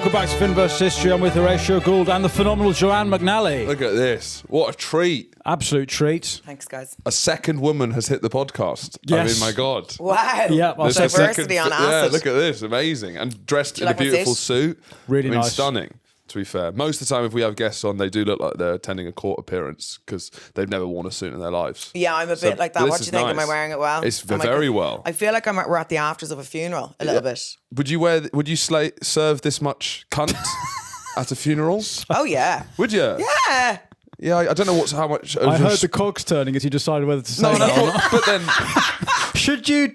Welcome back to Finn vs. History. I'm with Horatio Gould and the phenomenal Joanne McNally. Look at this. What a treat. Absolute treat. Thanks, guys. A second woman has hit the podcast. Yes. I mean, my God. Wow. Yeah, There's a diversity on acid. Yeah, look at this. Amazing. And dressed in a like my beautiful suit? suit. Really I mean, nice. stunning, to be fair. Most of the time, if we have guests on, they do look like they're attending a court appearance because they've never worn a suit in their lives. Yeah, I'm a bit like that. but What this do you is think? Am I nice. wearing it well? It's Am I very good? well. I feel like we're at the afters of a funeral a little bit. Would you serve this much cunt at a funeral? Oh, yeah. Would you? Yeah. Yeah, I don't know how much. I heard the cogs turning as you decided whether to say No, that or not. but then. Should you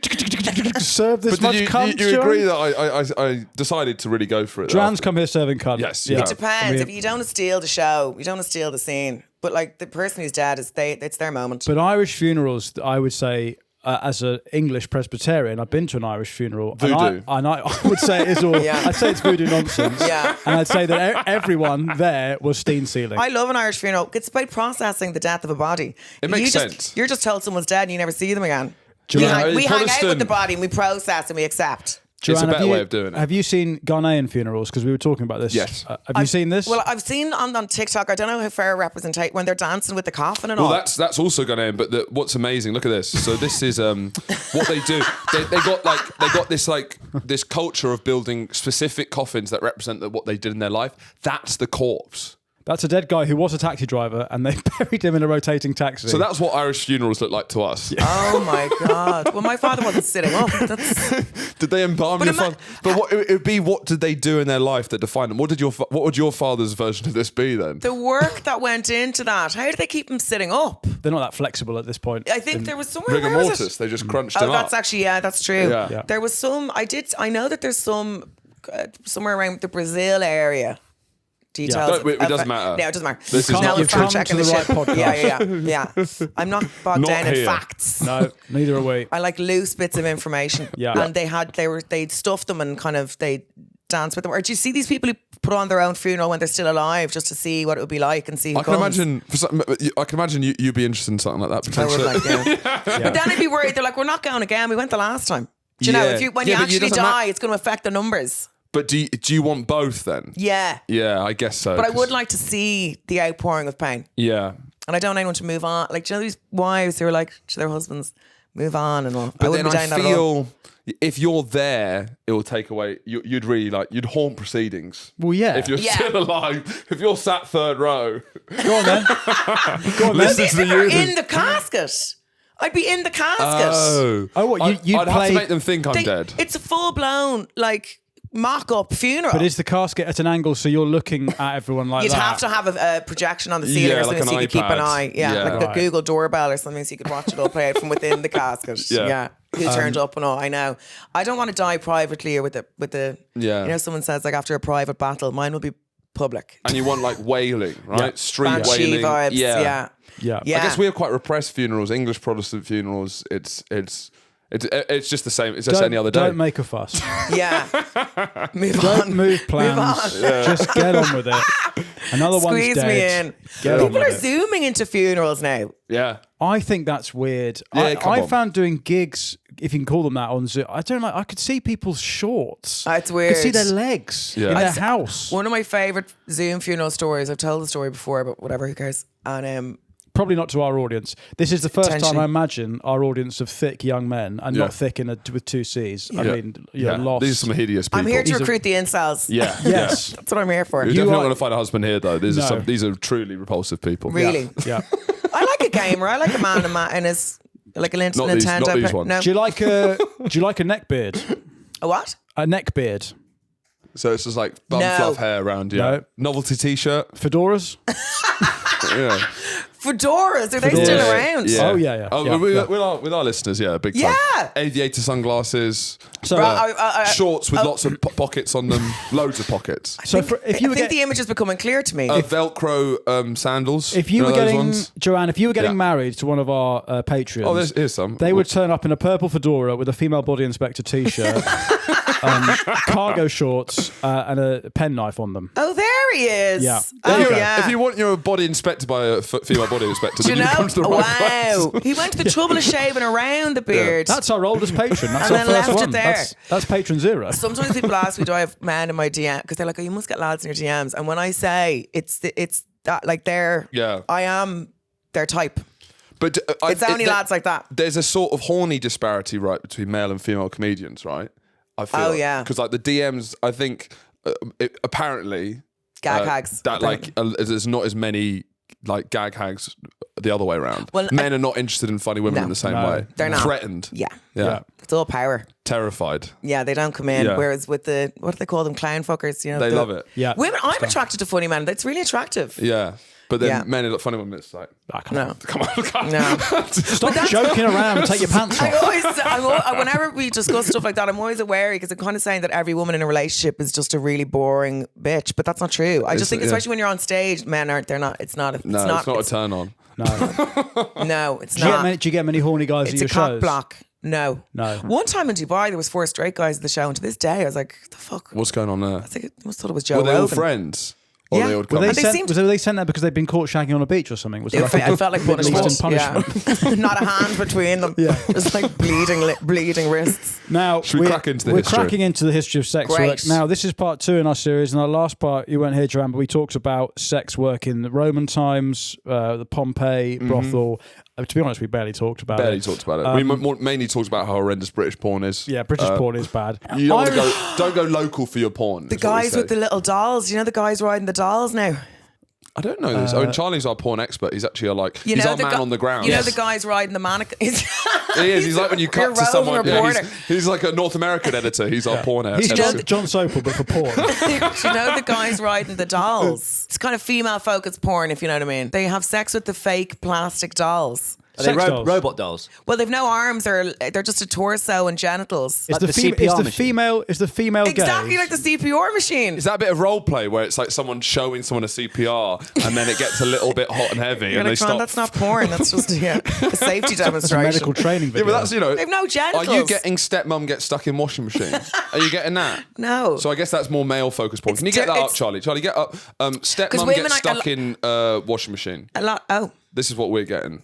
serve this But much did you cunt, agree Joanne? that I decided to really go for it? Joanne's after? come here serving cunt. Yes, Yeah. yeah. It depends. I mean, if you don't steal the show, you don't steal the scene. But like the person who's dead, it's their moment. But Irish funerals, I would say, as an English Presbyterian, I've been to an Irish funeral. Voodoo. And I would say it is all. Yeah. I'd say it's voodoo nonsense. Yeah. And I'd say that everyone there was steen sealing. I love an Irish funeral. It's about processing the death of a body. It makes sense. You're just told someone's dead and you never see them again. Joanne, We hang out with Protestant- the body and we process and we accept. It's a Joanne, better way of doing it. Have you seen Ghanaian funerals? Because we were talking about this. Yes. Have you seen this? Well, I've seen on TikTok, I don't know how fair representation, when they're dancing with the coffin and Well, all. that's also going in. But what's amazing? Look at this. So this is what they do. They got this culture of building specific coffins that represent what they did in their life. That's the corpse. That's a dead guy who was a taxi driver, and they buried him in a rotating taxi. So that's what Irish funerals look like to us. Oh my God. Well, my father wasn't sitting up. That's... Did they embalm your father? But it would be, what did they do in their life that defined them? What would your father's version of this be then? The work that went into that. How do they keep him sitting up? They're not that flexible at this point. I think there was somewhere. Rigor where was mortis. it? They just crunched him Oh, that's up. actually, yeah, that's true. Yeah. There was some, I know that there's some, somewhere around the Brazil area. Details. It doesn't matter. No, it doesn't matter. This is now not we're You've come checking to the shit. right podcast. Yeah. I'm not bogged Not down in here. facts. No, neither are we. I like loose bits of information. Yeah. And they'd stuff them and kind of they dance with them. Or do you see these people who put on their own funeral when they're still alive just to see what it would be like and see who I can comes? imagine you'd be interested in something like that I would potentially. like, yeah. But then I'd be worried. They're like, we're not going again. We went the last time. Do you know, Yeah. when Yeah, you but it actually doesn't die, it's going to affect the numbers. But do you want both then? Yeah. Yeah, I guess so. But I would like to see the outpouring of pain. Yeah. And I don't want anyone to move on. Like, do you know these wives who are like to their husbands, move on and all. But wouldn't then be down that at all. feel if you're there, it will take away. You'd really you'd haunt proceedings. Well, yeah. If you're still alive, if you're sat third row, Go on then. Go on then. Listen If to they were you. in the casket. I'd be in the casket. Oh, what, you'd I'd have play- to make them think I'm They- dead. It's a full blown mock-up funeral. But is the casket at an angle so you're looking at everyone like You'd that? have to have a projection on the ceiling Yeah, or something like so you an could keep an iPad. eye. Yeah, Yeah. like a Right. Google doorbell or something so you could watch it all play out from within the casket. Yeah. Who turned up and all. I know. I don't want to die privately or with the Yeah. you know, someone says like after a private battle, mine will be public. And you want wailing, right? Yeah. Street Banshee wailing. vibes. Yeah. Yeah. Yeah. I guess we have quite repressed funerals. English Protestant funerals. It's just the same. It's just any other day. Don't make a fuss. Yeah. Move Don't on. move plans. Move on. Just get on with it. Another Squeeze one's me dead. in. Get on People with are it. zooming into funerals now. Yeah. I think that's weird. Yeah, come I on. found doing gigs, if you can call them that, on Zoom. I don't know. I could see people's shorts. That's I weird. could see their legs Yeah. in their I've- house. One of my favourite Zoom funeral stories, I've told the story before, but whatever, who cares? And Probably not to our audience. This is the first time Potentially. I imagine our audience of thick young men, and Yeah. not thick with two C's. I Yeah. mean, lost. These are some hideous people. I'm here to These are- recruit the incels. Yeah. Yes. That's what I'm here for. You're You definitely are- not going to find a husband here, though. These No. are truly repulsive people. Really? Yeah. I like a gamer. I like a man in his like a Not Nintendo. these- not these ones. No. Do you like a neck beard? A what? A neck beard. So it's just like bum No. fluff hair around. Yeah. No. Novelty T-shirt. Fedoras? Yeah. Fedoras, are they Fedoras. still Yeah. around? Oh, yeah. Oh, Yeah, with, yeah. with our listeners, yeah, big time. Yeah. Aviator sunglasses. So, Shorts with lots of pockets on them. Loads of pockets. so if you I were think the image is becoming clear to me. Velcro sandals. if you know were those getting ones? Joanne, if you were getting Yeah. married to one of our Patreons, Oh, here's some. they would turn up in a purple fedora with a female body inspector T-shirt, cargo shorts, and a penknife on them. Oh, there he is. Yeah. Oh, There you go. yeah. If you want your body inspected by a female body inspector, Do then you you know? come to the right Wow. place. He went to the trouble of shaving around the beard. That's our oldest patron. That's And our then first left it one. there. That's patron zero. Sometimes people ask me, do I have men in my DM? Because they're like, oh, you must get lads in your DMs. And when I say it's that, like, I am their type. But It's only lads like that. There's a sort of horny disparity, right, between male and female comedians, right? I feel. Oh, yeah. Because like the DMs, I think apparently Gag hags. that like there's not as many like gag hags the other way around. Well, men are not interested in funny women No. in the same No. way. They're not. Threatened. Yeah. Yeah. It's all power. Terrified. Yeah, they don't come in. Yeah. Whereas with the, what do they call them? Clown fuckers. You know, They love it. Yeah. Women, I'm attracted to funny men. That's really attractive. Yeah. But then Yeah. men are funny women. It's like, No. come on. No. Stop joking around and take your pants I off. always, whenever we discuss stuff like that, I'm always wary because I'm kind of saying that every woman in a relationship is just a really boring bitch, but that's not true. I just think, especially when you're on stage, men aren't. They're not. It's not. It's No, not. it's not a turn on. No. No, it's Do you, not. do you get many horny guys It's at a your cock shows? block. No. No. One time in Dubai, there was 4 straight guys at the show, and to this day, I was like, "The fuck." What's going on there? I think I must thought it was Joe Were they all Rogan. friends? Or Yeah. they would Were come? they And they sent, seemed- was they sent there because they'd been caught shagging on a beach or something? Was it like I felt like Middle Eastern punishment. punishment? Yeah. Not a hand between them. Yeah. Just like bleeding wrists. Now, Should we crack into the we're history? cracking into the history of sex Great. work. Now, this is part 2 in our series. In our last part, you weren't here, Joanne, but we talked about sex work in the Roman times, the Pompeii brothel. To be honest, we barely talked about Barely it. talked about it. We mainly talked about how horrendous British porn is. Yeah, British porn is bad. You don't go local for your porn. The guys with the little dolls. You know the guys riding the dolls now? I don't know this. Charlie's our porn expert. He's actually he's our man on the ground. You know the guys riding the mannequin. He is. He's like when you You're cut to someone. roving Yeah, reporter. he's like a North American editor. He's our porn He's editor. John Sopel, but for porn. You know the guys riding the dolls? It's kind of female focused porn, if you know what I mean. They have sex with the fake plastic dolls. Are they Sex dolls. robot dolls? Well, they've no arms, or they're just a torso and genitals. Is the CPR machine. Is the female Exactly gay? like the CPR machine. Is that a bit of role play where it's like someone showing someone a CPR and then it gets a little bit hot and heavy You're and they like, "Man, stop? that's not porn. That's just a safety demonstration. Medical training Yeah, video. but that's They've no genitals. Are you getting stepmom gets stuck in washing machine? Are you getting that? No. So I guess that's more male focused porn. It's Can you get that up, it's- Charlie? Charlie, get up. Stepmom women gets are- stuck in washing machine. A lot. Oh, This is what we're getting.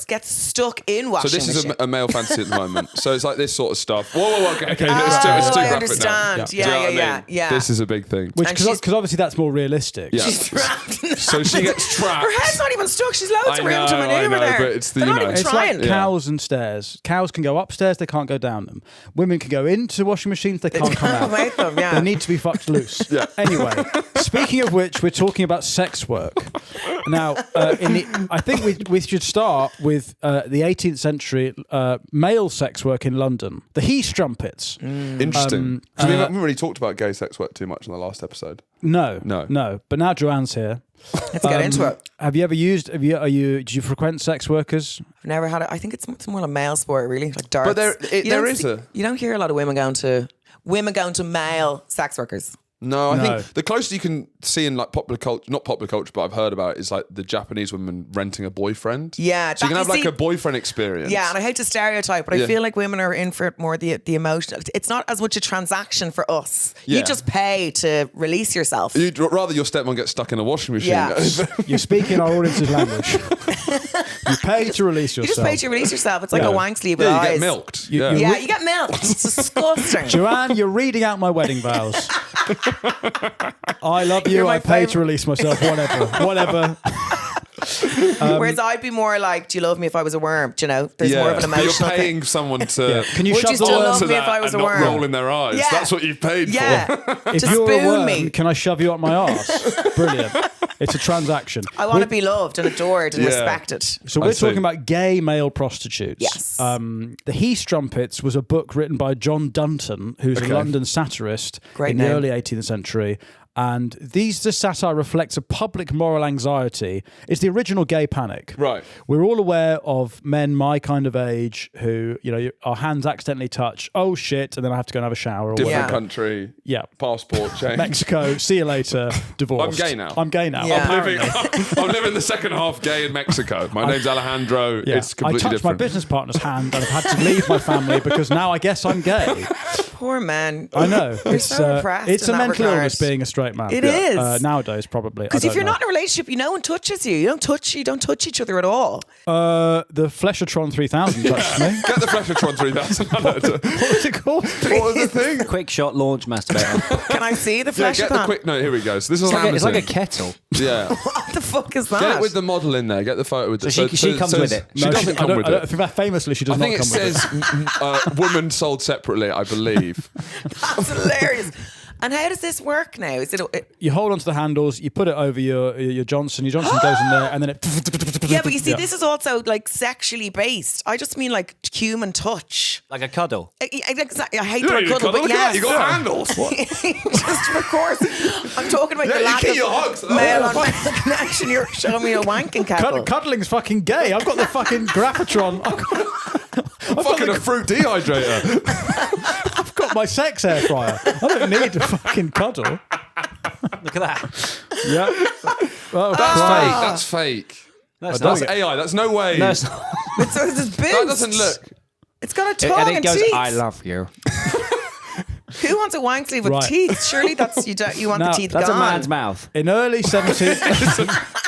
gets stuck in washing So this is machine. a male fantasy at the moment. So it's like this sort of stuff. Whoa, okay. It's too I graphic understand. now. Yeah, Do you know what I mean? yeah. This is a big thing. Which, And she's- because obviously that's more realistic. Yeah. She's trapped. in the- So she gets trapped. Her head's not even stuck. She's loads I of room to know, maneuver there. but it's the, They're you not know. even It's trying. like cows and stairs. Cows can go upstairs, they can't go down them. Women can go into washing machines, they can't come out. Wait them, yeah. They need to be fucked loose. Yeah. Anyway, speaking of which, we're talking about sex work. Now, I think we should start with the 18th century male sex work in London. The strumpets. Interesting. 'Cause we haven't really talked about gay sex work too much in the last episode. No. No. But now Joanne's here. Let's get into it. Have you ever used? Did you frequent sex workers? I've never had it. I think it's more a male sport, really, like darts. But You there don't is see- a- You don't hear a lot of women going to male sex workers. No, I No. think the closest you can see in like popular culture, not popular culture, but I've heard about it, is like the Japanese women renting a boyfriend. Yeah, So you can that- have you like see- a boyfriend experience. Yeah, and I hate to stereotype, but I Yeah. feel like women are in for it more the emotional. It's not as much a transaction for us. Yeah. You just pay to release yourself. You'd rather your stepmom get stuck in a washing machine. Yeah. You're speaking our audience's language. You pay to release You yourself. just pay to release yourself. It's like Yeah. a wank sleeve with Yeah, you eyes. get milked. You- yeah. you- Yeah, you get milk. It's disgusting. Joanne, you're reading out my wedding vows. I love you. You're my I pay to favourite. release myself. Whatever. Whereas I'd be more like, do you love me if I was a worm? Do you know? There's more of an But emotional you're thing. paying someone to Can you Would shove you the still worm? love to me if that I was and a not worm? roll in their eyes. Yeah. That's what you've paid Yeah. for. If Just you're a spoon worm, me. can I shove you up my arse? Brilliant. It's a transaction. I want to be loved and adored and Yeah. respected. So I we're see. talking about gay male prostitutes. Yes. The Strumpets was a book written by John Dunton, who's Okay. a London satirist Great in name. the early 18th century. And this satire reflects a public moral anxiety. It's the original gay panic. Right. We're all aware of men my kind of age who, our hands accidentally touch. Oh shit! And then I have to go and have a shower. Or Different whatever. Yeah. country. Yeah. Passport change. Mexico. See you later. Divorced. I'm gay now. I'm gay now. Yeah. Apparently. I'm living the second half gay in Mexico. My name's Alejandro. Yeah. It's I completely touched different. my business partner's hand and I've had to leave my family because now I guess I'm gay. Poor men. I know. You're so repressed It's in a that mental regard. illness being a straight man. It is. Nowadays, probably. Because if you're not in a relationship, no one touches you. You don't touch each other at all. The Fleshatron 3000 touched me. Get the Fleshatron 3000. What was it called? What was the thing? Quickshot Launch Masturbator. Can I see the Yeah, flesh get of the quick. No, here we go. So this is It's like a kettle. Yeah. What the fuck is that? Get it with the model in there. Get the photo with the. So she comes with it. She No, doesn't come with I it. think that famously she does I not think come it with says woman sold separately, I believe. That's hilarious. And how does this work now? Is it? You hold onto the handles, you put it over your Johnson. Your Johnson goes in there, and then it. Yeah, but you see, this is also like sexually based. I just mean like human touch. Like a cuddle. I hate the word cuddle, but yes. You got handles. Just of course. I'm talking about Yeah, the you lack keep of your hugs. male on male connection. You're showing me a wanking cackle. Cuddling's fucking gay. I've got the fucking Graphitron. Fucking a fruit dehydrator. I've got my sex air fryer. I don't need to fucking cuddle. Look at that. Yeah. Well, That's fake. That's That's not. AI. That's no way. No, it's not. It's this boobs. That doesn't look. It's got a tongue And and, it goes, teeth. I love you. Who wants a wank sleeve with Right. teeth? Surely that's you want Now, the teeth That's gone. a man's mouth. In early 17th.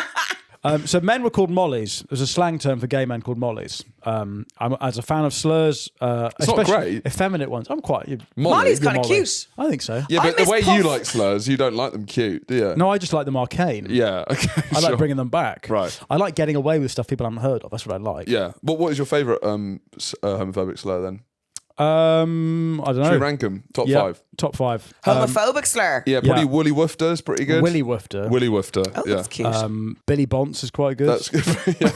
So men were called mollies. There's a slang term for gay men called mollies. I'm as a fan of slurs, especially great. effeminate ones. I'm quite Molly's you're kind of Molly. cute. I think so. Yeah, I but the miss way Puff. you like slurs, you don't like them cute, do you? No, I just like them arcane. Yeah. Okay. I sure. like bringing them back. Right. I like getting away with stuff people haven't heard of. That's what I like. Yeah. But what is your favourite homophobic slur then? I don't Should we know. rank them? Top Yeah, 5. Top 5. Homophobic slur. Yeah, probably Yeah. Woolly Woofter is pretty good. Willy Woofter. Willy Woofter. Oh, yeah. that's cute. Billy Bonce is quite good. That's good. Yeah.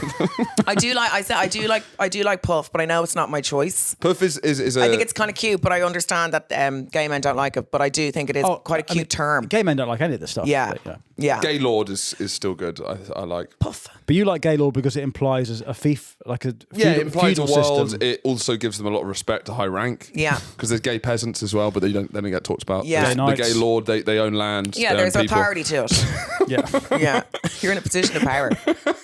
I do like Puff, but I know it's not my choice. Puff is a. I think it's kind of cute, but I understand that gay men don't like it. But I do think it is quite a cute term. Gay men don't like any of this stuff. Yeah, but, yeah. Gaylord is still good. I like. Puff. But you like gay law because it implies a fief, like a Yeah, it implies a feudal world. system. It also gives them a lot of respect to high rank. Yeah. Because there's gay peasants as well, but they don't get talked about. Yeah. The Gay gay knights. lord, they own land. Yeah, they there's own people. authority to it. Yeah. Yeah, you're in a position of power.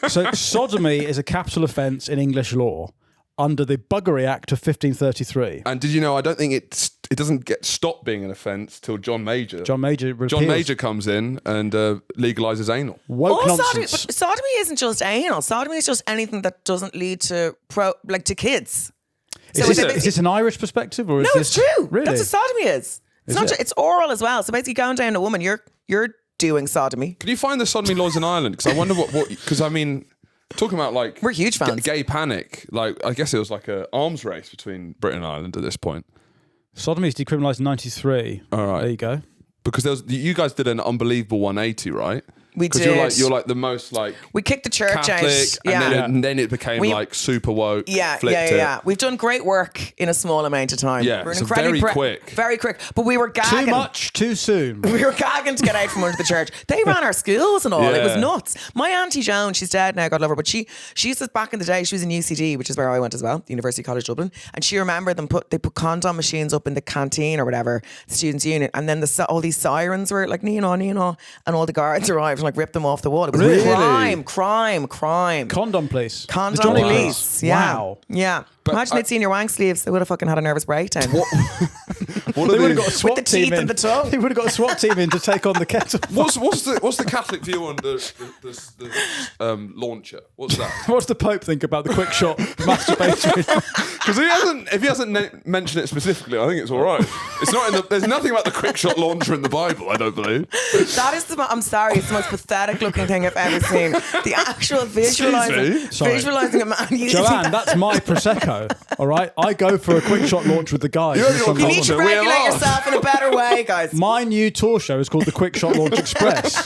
So sodomy is a capital offence in English law under the Buggery Act of 1533. And did you know? I don't think it doesn't get stopped being an offence till John Major. John Major repeals. John Major comes in and legalises anal. Woke Sodomy, nonsense. but sodomy isn't just anal. Sodomy is just anything that doesn't lead to to kids. So Is it's this an Irish perspective or is no, this it's true. Really? That's what sodomy is. It's not. it? It's oral as well. So basically, going down a woman, you're doing sodomy. Can you find the sodomy laws in Ireland? Because I wonder what because I mean, talking about like We're huge fans. gay panic. Like I guess it was like a arms race between Britain and Ireland at this point. Sodomy is decriminalised in 93. All right. There you go. Because you guys did an unbelievable 180, right? We Because did. you're like the most like We kicked the church Catholic, out. Yeah. and then it became We- like super woke. Yeah, flipped yeah, it. yeah. We've done great work in a small amount of time. Yeah, We're so incredibly very quick. Very quick. But we were gagging. Too much, too soon. We were gagging to get out from under the church. They ran our schools and all. It was Yeah. nuts. My auntie Joan, she's dead now, God love her, but she used to, back in the day, she was in UCD, which is where I went as well, University College Dublin, and she remembered they put condom machines up in the canteen or whatever, students' unit, and then all these sirens were like, Nino, Nino, and all the guards arrived and like ripped them off the wall. It was Really? crime. Condom police. The Condom Johnny police. Yeah. Wow. Yeah. Imagine they'd seen your wank sleeves, they would have fucking had a nervous breakdown. What They are would have these? got a SWAT the team teeth in. and the tongue. They would have got a SWAT team in to take on the kettle. What's the Catholic view on the launcher? What's that? What's the Pope think about the Quickshot Masturbator? Because if he hasn't mentioned it specifically, I think it's all right. It's not there's nothing about the Quickshot launcher in the Bible. I don't believe. That is I'm sorry, it's the most pathetic looking thing I've ever seen. The actual visualizing Sorry. a man using Joanne, that. that's my Prosecco, all right? I go for a Quickshot launch with the guys. You have It's your on You need to culture, we regulate are. yourself in a better way, guys. My new tour show is called the Quickshot Launch Express.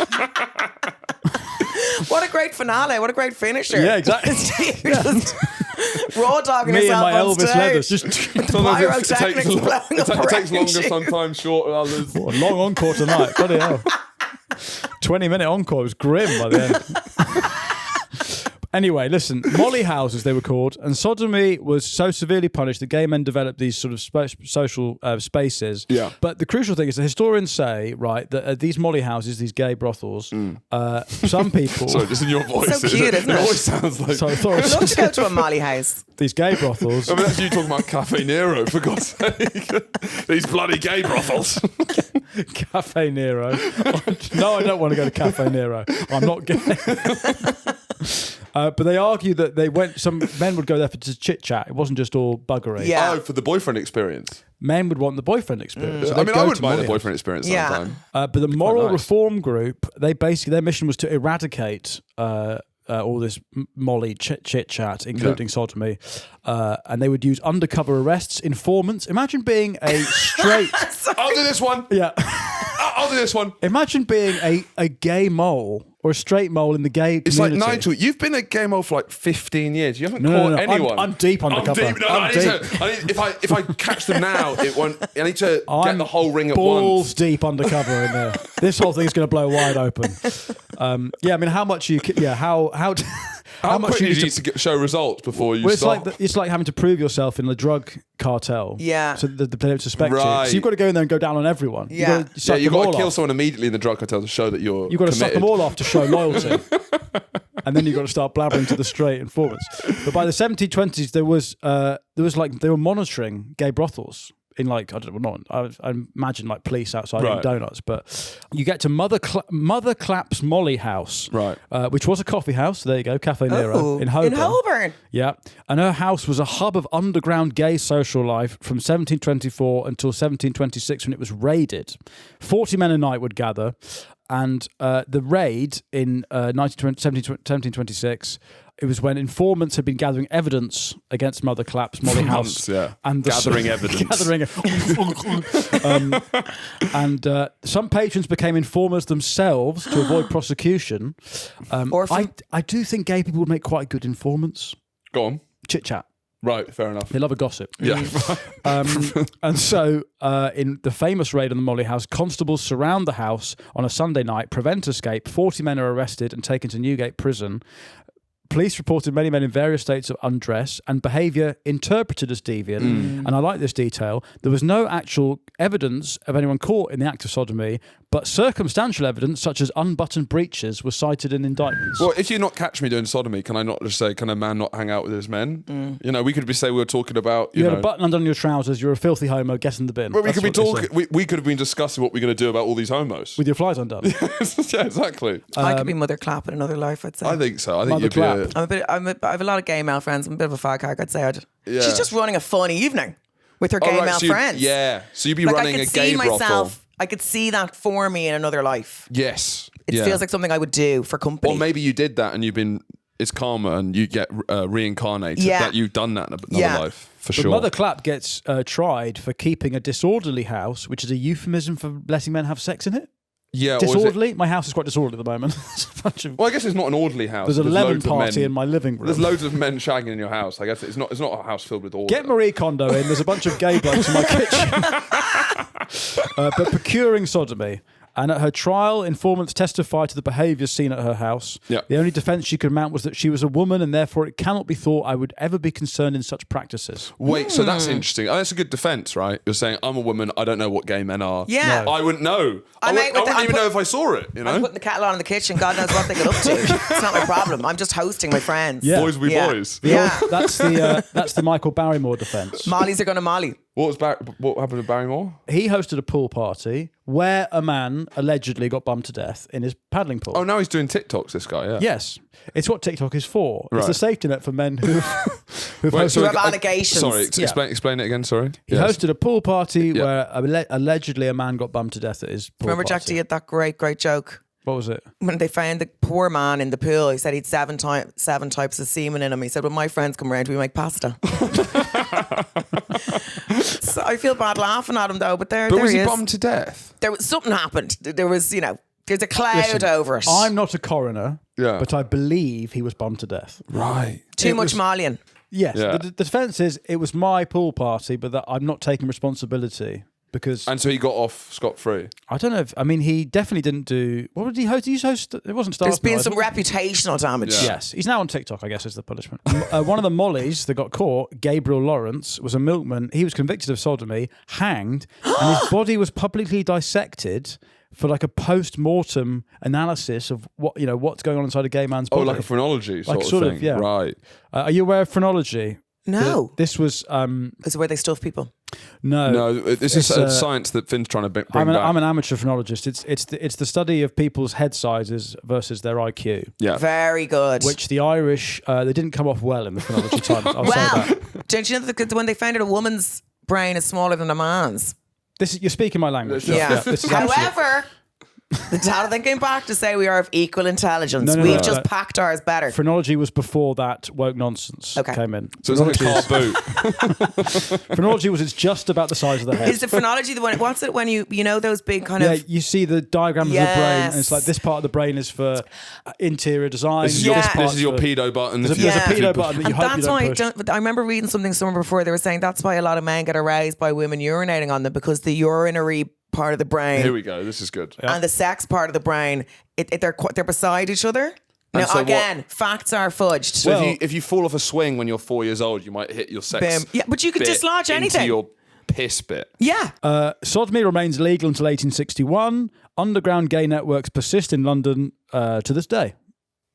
What a great finale. What a great finisher. Yeah, exactly. Just raw dogging Me and yourself my on Elvis stage. Leathers. Just with the pyrotechnics blowing up it takes around longer you. sometimes, shorter others. a long encore tonight. Bloody hell. 20-minute encore. It was grim by the end. Anyway, listen, molly houses they were called, and sodomy was so severely punished that gay men developed these sort of social spaces. Yeah. But the crucial thing is the historians say, right, that at these molly houses, these gay brothels, some people... Sorry, just in your voice. So cute, isn't it? It always sounds like... Sorry, I thought I'd love to go to a Molly house. these gay brothels... I mean, that's you talking about Cafe Nero, for God's sake. These bloody gay brothels. Cafe Nero. No, I don't want to go to Cafe Nero. I'm not gay. But they argue that some men would go there to chit chat. It wasn't just all buggery. Yeah. Oh, for the boyfriend experience. Men would want the boyfriend experience. So I mean, they'd I go wouldn't to mind molly a boyfriend experience Yeah. sometime. But the moral nice. reform group, their mission was to eradicate all this molly chit chat, including sodomy, and they would use undercover arrests, informants. Imagine being a straight. I'll do this one. Yeah. I'll do this one. Imagine being a gay mole or a straight mole in the gay It's community. like Nigel, you've been a gay mole for like 15 years. You haven't No, caught no. anyone. I'm deep undercover. I'm deep. No, I'm I need to. If I catch them now, it won't. I need to get the whole ring at balls once. deep undercover in there. This whole thing's going to blow wide open. Yeah, I mean, how much you? Yeah, How much quick you do you need need to show results before you Well, it's stop? like it's like having to prove yourself in the drug cartel. Yeah. So that they don't suspect you. Right. So you've got to go in there and go down on everyone. Yeah. You've got to suck You've them got all to kill off. someone immediately in the drug cartel to show that you're You've got to suck committed. them all off to show loyalty. And then you've got to start blabbering to the straight informants. But by the 1720s, there was like they were monitoring gay brothels in like I don't know, I imagine like police outside eating Right. donuts. But you get to Mother Clapp's Molly House, Right. Which was a coffee house. There you go, Cafe Nero Oh, in Holborn. In Holborn. Yeah, and her house was a hub of underground gay social life from 1724 until 1726 when it was raided. 40 men a night would gather, and the raid in 1726, it was when informants had been gathering evidence against Mother Clapp's Molly House. Months, yeah. And Gathering evidence. And some patrons became informers themselves to avoid prosecution. I do think gay people would make quite good informants. Go on. Chit chat. Right, fair enough. They love a gossip. Yeah. And so, in the famous raid on the Molly House, constables surround the house on a Sunday night, prevent escape. 40 men are arrested and taken to Newgate Prison. Police reported many men in various states of undress and behaviour interpreted as deviant. And I like this detail. There was no actual evidence of anyone caught in the act of sodomy, but circumstantial evidence, such as unbuttoned breeches, was cited in indictments. Well, if you not catch me doing sodomy, can I not just say, can a man not hang out with his men? You know, we could say we were talking about, you you had know. a button under your trousers, you're a filthy homo, get in the bin. Well, we That's could be what they say. talking. We could have been discussing what we're going to do about all these homos. With your flies undone. Yeah, exactly. I could be Mother Clapp in another life, I'd say. I think so. I think Mother you'd be. Clap. I have a lot of gay male friends. I'm a bit of a fag hag, I'd say. Yeah. She's just running a funny evening with her Oh, gay right, male so you- friends. Yeah. So you'd be Like, running I a could gay see brothel. myself. I could see that for me in another life. Yes. It Yeah. feels like something I would do for company. Or maybe you did that and you've been. It's karma and you get reincarnated. Yeah. That you've done that in another Yeah. life. For But sure. Mother Clapp gets tried for keeping a disorderly house, which is a euphemism for letting men have sex in it. yeah. Or is it, Disorderly? My house is quite disorderly at the moment. There's a bunch of- well, I guess it's not an orderly house. there's a lemon loads of party men- in my living room. There's loads of men shagging in your house. I guess it's not a house filled with order. Get Marie Kondo in. There's a bunch of gay blokes in my kitchen. But procuring sodomy. And at her trial, informants testified to the behaviours seen at her house. Yeah. The only defence she could mount was that she was a woman and therefore it cannot be thought I would ever be concerned in such practices. Wait, so that's interesting. Oh, that's a good defence, right? You're saying, I'm a woman, I don't know what gay men are. Yeah. I wouldn't know. I mate, wouldn't I'm even know if I saw it, you know? I'm putting the kettle on in the kitchen. God knows what they get up to. It's not my problem. I'm just hosting my friends. Yeah. Boys will be boys. Yeah. That's the Michael Barrymore defence. Mollies are going to Molly. What happened to Barrymore? He hosted a pool party where a man allegedly got bummed to death in his paddling pool. Oh, now he's doing TikToks, this guy, yeah. Yes. It's what TikTok is for. It's Right. the safety net for men who've Wait, hosted. sorry, have allegations. Sorry, Yeah. explain it again, sorry. He Yes. hosted a pool party where allegedly a man got bummed to death at his pool Remember, party. Jack D had that great joke? What was it? When they found the poor man in the pool, he said he'd seven types of semen in him. He said, when my friends come around, we make pasta. So I feel bad laughing at him though, but there was he he is. bummed to death? There was something happened. There was, there's a cloud Listen, over it. I'm not a coroner, Yeah. but I believe he was bummed to death. Right. Too much Malian. Yes. Yeah. The defence is it was my pool party, but that I'm not taking responsibility. because And so he got off scot-free. I don't know. He definitely didn't do. What did he host? Did he host? It wasn't Star. There's been some reputational damage. Yeah. Yes, he's now on TikTok, I guess, is the punishment. One of the mollies that got caught, Gabriel Lawrence, was a milkman. He was convicted of sodomy, hanged, and his body was publicly dissected for like a post-mortem analysis of what's going on inside a gay man's body. Oh, like a phrenology sort sort of of, thing. yeah. Right. Are you aware of phrenology? No. This was Is it where they stuff people? No, this is It's, science that Finn's trying to bring I'm back. an amateur phrenologist. It's the study of people's head sizes versus their IQ. Yeah. Very good. Which the Irish they didn't come off well in the phrenology times. I'll say well, that. don't you know that when they found out a woman's brain is smaller than a man's? You're speaking my language. Yeah. This is absolute- However, the data then came back to say we are of equal intelligence. No, We've no. just packed ours better. Phrenology was before that woke nonsense Okay. came in. So it's like a car boot. Phrenology was it's just about the size of the head. Is the phrenology the one? What's it when you know those big kind Yeah, of? you see the diagrams of the brain, and it's Yes. like this part of the brain is for interior design. This is Yeah. your, part's this is your for- pedo button. There's a Yeah. pedo button that you And hope you that's don't why push. I remember reading something somewhere before. They were saying that's why a lot of men get aroused by women urinating on them because the urinary part of the brain Here we go. This is good. and the sex part of the brain, they're beside each other. And Now so again, facts are fudged. So Well- if you fall off a swing when you're 4 years old, you might hit your sex. Bim. Yeah, but you could bit dislodge anything. into your piss bit. Yeah. Sodomy remains illegal until 1861. Underground gay networks persist in London to this day.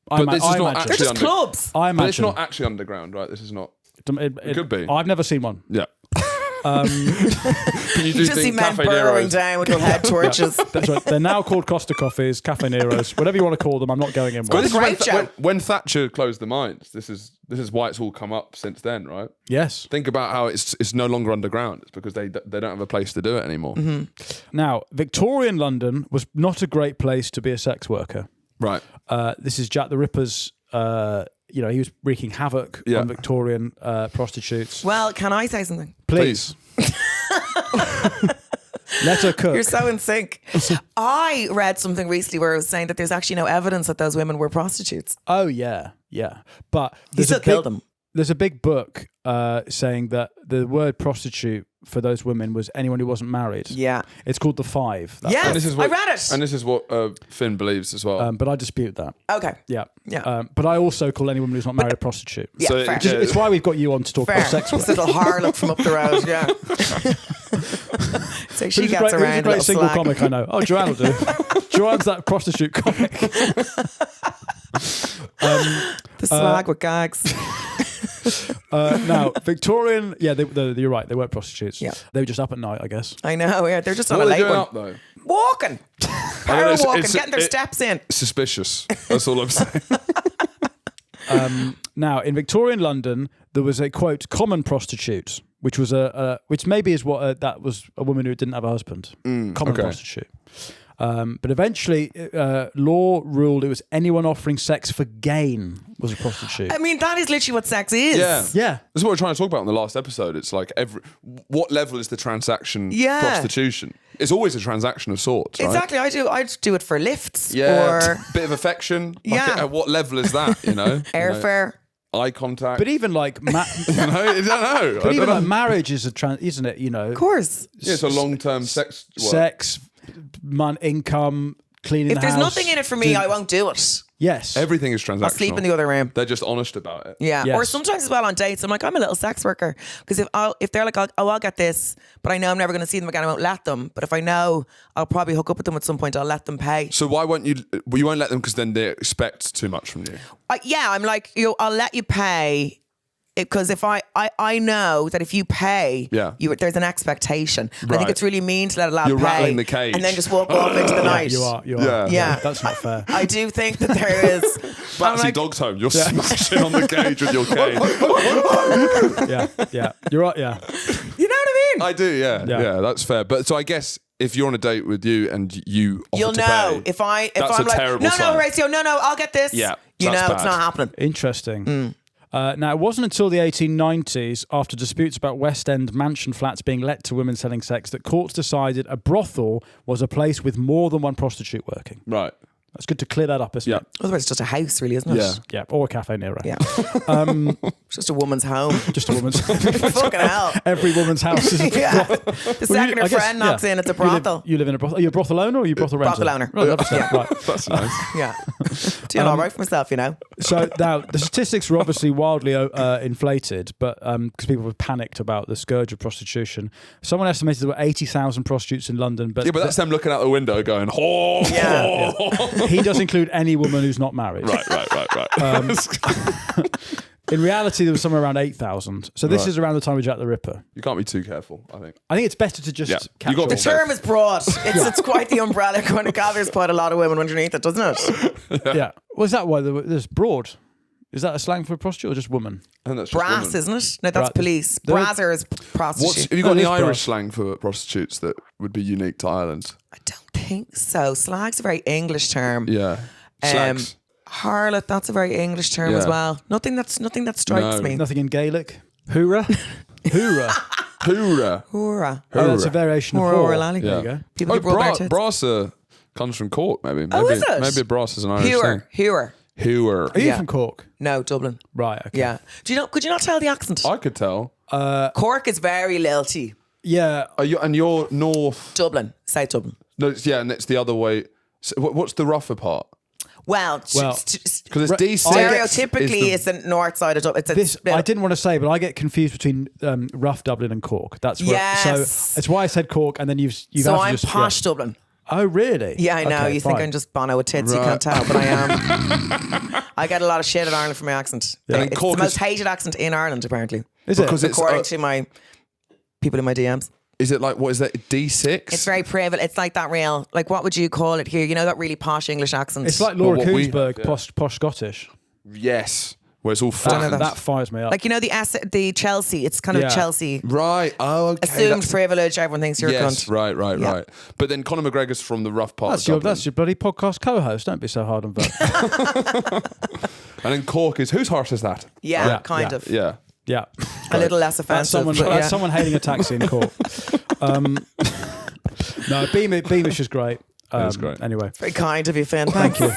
But this is not imagine. They're actually just under- clubs. I But it's imagine. not actually underground, right? This is not. It could be. I've never seen one. Yeah. Can you do You just see things men Cafe burrowing Nero's? down with their head torches. That's right. They're now called Costa Coffees, Cafe Nero's, whatever you want to call them. I'm not going in But one. this is when, Great show. when Thatcher closed the mines. This is why it's all come up since then, right? Yes. Think about how it's no longer underground. It's because they don't have a place to do it anymore. Mm-hmm. Now, Victorian London was not a great place to be a sex worker. Right. This is Jack the Ripper's. He was wreaking havoc Yeah. on Victorian prostitutes. Well, can I say something? Please. Let her cook. You're so in sync. I read something recently where it was saying that there's actually no evidence that those women were prostitutes. Oh yeah, yeah. But He there's still killed them. There's a big book saying that the word prostitute for those women was anyone who wasn't married. Yeah. It's called the Five. That Yes, And this is I what, read it. And this is what Finn believes as well. But I dispute that. Okay. Yeah. Yeah. But I also call any woman who's not married a prostitute. Yeah, So fair. it- It's why we've got you on to talk Fair. about sex work. This little harlot from up the road, yeah. So she Who's gets a around great a single little slag. comic I know. Oh, Joanne will do. Joanne's that prostitute comic. The slag with gags. Now, Victorian, you're right. They weren't prostitutes. Yeah. They were just up at night, I guess. I know, yeah. They're just on what a are they late doing one. up though? Walking. Power it's- walking, it's- getting their it- steps in. Suspicious. That's all I'm saying. Now, in Victorian London, there was a quote common prostitute, which was which maybe is what that was a woman who didn't have a husband. Common okay. prostitute. But eventually, law ruled it was anyone offering sex for gain was a prostitute. I mean, that is literally what sex is. Yeah. Yeah. This is what we're trying to talk about in the last episode. It's like what level is the transaction Yeah. prostitution? It's always a transaction of sorts, right? Exactly. I'd do it for lifts Yeah. or Bit of affection. Like, Yeah. at what level is that, you know? airfare. Eye contact. But even like, you know? I don't know. but I even don't like know. marriage is isn't it? You know, Of course. Yeah, it's a long-term sex work. sex, income, cleaning. If the there's house, nothing in it for me, I won't do it. Yes. Everything is transactional. I'll sleep in the other room. They're just honest about it. Yeah. Yes. Or sometimes as well on dates, I'm like, I'm a little sex worker. Because if they're like, I'll get this, but I know I'm never going to see them again, I won't let them. But if I know I'll probably hook up with them at some point, I'll let them pay. So why won't you? Well, you won't let them because then they expect too much from you. I'm like, I'll let you pay. Because if I know that if you pay, Yeah. there's an expectation. I Right. think it's really mean to let a lad You're pay rattling the cage. and then just walk off into the night. You are. Yeah. Yeah. That's not fair. I do think that there is. I'm Batsy like, Dog's home. You're smashing on the cage with your cane. Yeah. You're right. Yeah. you know what I mean? I do, yeah. Yeah. Yeah, that's fair. But so I guess if you're on a date with you and you offer You'll to know pay, if I'm that's like, a terrible no, sign. Horatio, no, I'll get this. Yeah, you that's know, it's bad. not happening. Interesting. Now, it wasn't until the 1890s, after disputes about West End mansion flats being let to women selling sex, that courts decided a brothel was a place with more than one prostitute working. Right. It's good to clear that up, isn't Yeah. it? Otherwise, it's just a house, really, isn't it? Yeah. Yeah, or a cafe near. Yeah. It's just a woman's home. Just a woman's. Fucking hell. Every woman's house is a Yeah. brothel. The second I your guess, friend knocks in, it's a You live- brothel. You live in a brothel. Are you a brothel owner or are you a brothel renter? Brothel owner. Oh, lovely stuff. Yeah. Right. That's nice. Yeah. Doing all right for myself, you know. So now the statistics were obviously wildly inflated, but because people were panicked about the scourge of prostitution. Someone estimated there were 80,000 prostitutes in London, but Yeah, but that's them looking out the window going, oh. Yeah. he does include any woman who's not married. Right. In reality, there was somewhere around 8,000. So this Right. is around the time of Jack the Ripper. You can't be too careful, I think. I think it's better to just Yeah. catch You got all. to The term is broad. It's quite the umbrella. Kind of gathers quite a lot of women underneath it, doesn't it? Yeah. Well, is that why there's broad? Is that a slang for a prostitute or just woman? I think that's just Brass, women. isn't it? No, that's Bra- police. There- Brazzer is prostitute. Have you got No, any it is Irish brass. slang for prostitutes that would be unique to Ireland? I don't think so. Slag's a very English term. Yeah. Slags. Harlot, that's a very English term Yeah. as well. Nothing that strikes No. me. Nothing in Gaelic? Hoorah. Hoorah. Hoorah. Hoorah. Oh, that's a variation of Hoorah, whore. hoorah, lally. There you Yeah. go. People who brought their tits. Brasser comes from Cork, maybe. Oh, is it? Maybe brass is an Irish Hewer. thing. Hewer. Hooer. Are you Yeah. from Cork? No, Dublin. Right. Okay. Yeah. Could you not tell the accent? I could tell. Cork is very lilty. Yeah. And you're north. Dublin. South Dublin. No, and it's the other way. So what's the rougher part? Well, Well, Because it's D6. stereotypically, it's the north side of Dublin. It's a This split. I didn't want to say, but I get confused between rough Dublin and Cork. That's where, Yes. So that's why I said Cork, and then you've So actually I'm just posh Dublin. Oh, really? Yeah, I know. Okay, You think fine. I'm just Bono with tits. You Right. can't tell, but I am. I get a lot of shit in Ireland for my accent. And It's Cork the most is- hated accent in Ireland, apparently. Is it? Because it's According to my people in my DMs. is it like what is that D6? It's very privileged. It's like that real, like what would you call it here? You know that really posh English accent? It's like Laura what we Koonsberg, have, yeah. posh Scottish. yes, where it's all know flat. that. That fires me up. like, you know, the Chelsea. It's kind of Yeah. Chelsea. Right. Oh, okay. Assumed that's- privilege. Everyone thinks you're a Yes. cunt. Right. Yeah. Right. But then Conor McGregor's from the rough part. that's of your Dublin. that's your bloody podcast co-host. Don't be so hard on Bert. And then Cork is whose horse is that? Yeah, Yeah, kind yeah. of. Yeah. Yeah. A little less That's offensive. someone. but That's yeah. someone hailing a taxi in Cork. No, Beamish is great. is great. Anyway, Very kind of you, Finn. Thank you.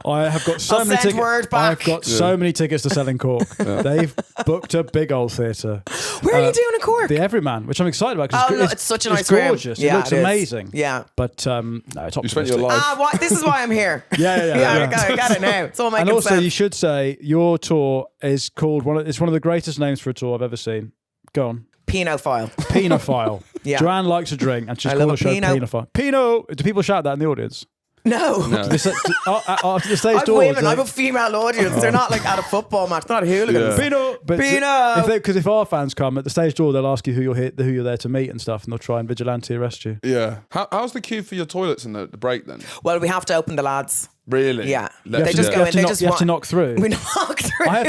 I have got so I'll many send tickets. word back. I've got so many tickets to sell in Cork. They've booked a big old theatre. Where are you doing in Cork? The Everyman, which I'm excited about. 'cause Oh, no, it's such a nice It's room. gorgeous. Yeah, it looks it is. amazing. Yeah. But no, it's You spent your optimistic. life. What? This is why I'm here. Yeah. I got it now. It's all making And also, sense. you should say your tour is called it's one of the greatest names for a tour I've ever seen. Go on. Pinophile. Pinophile. Yeah. Joanne likes a drink and she's I called love a show a Pino. Pinophile. Pino! Do people shout that in the audience? No. After the stage I'm doors. women. I'm a female audience. They're not like at a football match. They're not hooligans. Yeah. Pino! Pino! Because if our fans come at the stage door, they'll ask you who you're there to meet and stuff, and they'll try and vigilante arrest you. Yeah. How's the queue for your toilets in the break then? Well, we have to open the lads. Really? Yeah. Let's They do just it. go in. They just You have to want- knock through. We knock through. I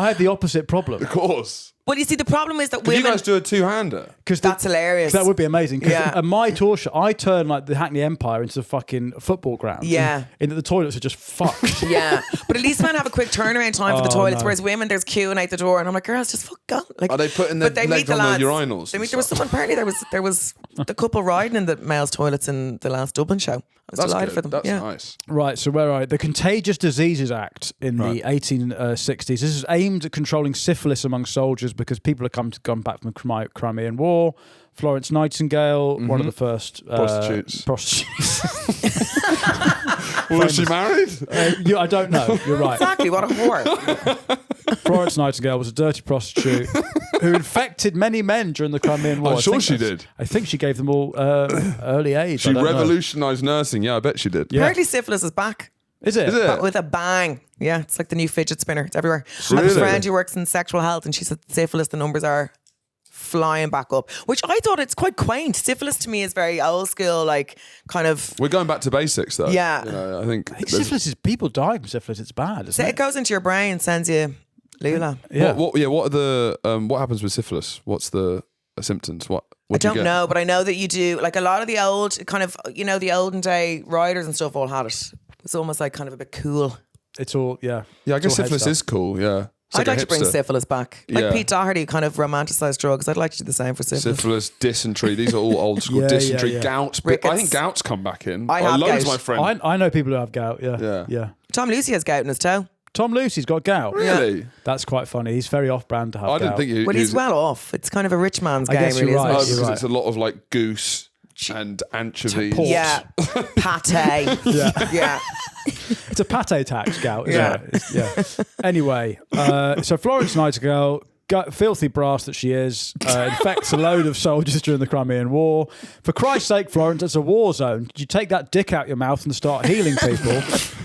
had the opposite problem. Of course. But you see, the problem is that Could you women. guys do a two-hander? Because That's hilarious. That would be amazing. Because Yeah. at my tour show, I turn like the Hackney Empire into a fucking football ground. Yeah. And the toilets are just fucked. Yeah, but at least men have a quick turnaround time for the Oh, toilets, no. whereas women, there's queuing out the door, and I'm like, girls, just fuck go. Like, Are they putting but their they legs meet on the lads. urinals They and meet, there was stuff? someone apparently there was the couple riding in the males' toilets in the last Dublin show. I was That's delighted good. for them. That's yeah. nice. Right, so where are I? The Contagious Diseases Act in the 1860s. This is aimed at controlling syphilis among soldiers because people have gone back from the Crimean War. Florence Nightingale, one of the first Prostitutes. Was she married? I don't know. You're right. Exactly, what a whore. Florence Nightingale was a dirty prostitute who infected many men during the Crimean War. I'm I sure think she that's- did. I think she gave them all early age. She I don't know. revolutionised nursing. Yeah, I bet she did. Yeah. Apparently syphilis is back. Is it? Is it? But with a bang. Yeah, it's like the new fidget spinner. It's everywhere. I have a Really? friend who works in sexual health, and she said syphilis, the numbers are flying back up, which I thought it's quite quaint. Syphilis to me is very old school, like kind of. We're going back to basics though. Yeah. You know, I think there's- Syphilis is people die from syphilis. It's bad. Isn't It it? goes into your brain, sends you lula. Yeah. What are the what happens with syphilis? What's the symptoms? What I do you don't get? know, but I know that you do. Like a lot of the old kind of, you know, the olden day riders and stuff all had it. It's almost like kind of a bit cool. It's all Yeah, I It's guess all head syphilis stuff. is cool. Yeah. It's I'd like to bring hipster. syphilis back. Like Yeah. Pete Doherty kind of romanticised drugs. I'd like to do the same for syphilis. Syphilis, dysentery. These are all old school. Yeah, Dysentery, yeah, yeah. gout. Rickets. I think gout's come back in. I have loads gout. of my friends. I know people who have gout. Yeah. Yeah. Tom Lucy has gout in his toe. Tom Lucy's got gout. Really? That's quite funny. He's very off-brand to have I gout. didn't think he Well, he he's was- well off. It's kind of a rich man's I game, guess you're really, right. Oh, isn't it? because You're it's a lot of like goose and anchovies. Pork. Yeah. Pate. Yeah. It's a pate tax gout, isn't Yeah. it? Yeah. Anyway, so Florence Nightingale, filthy brass that she is, infects a load of soldiers during the Crimean War. For Christ's sake, Florence, it's a war zone. Did you take that dick out your mouth and start healing people?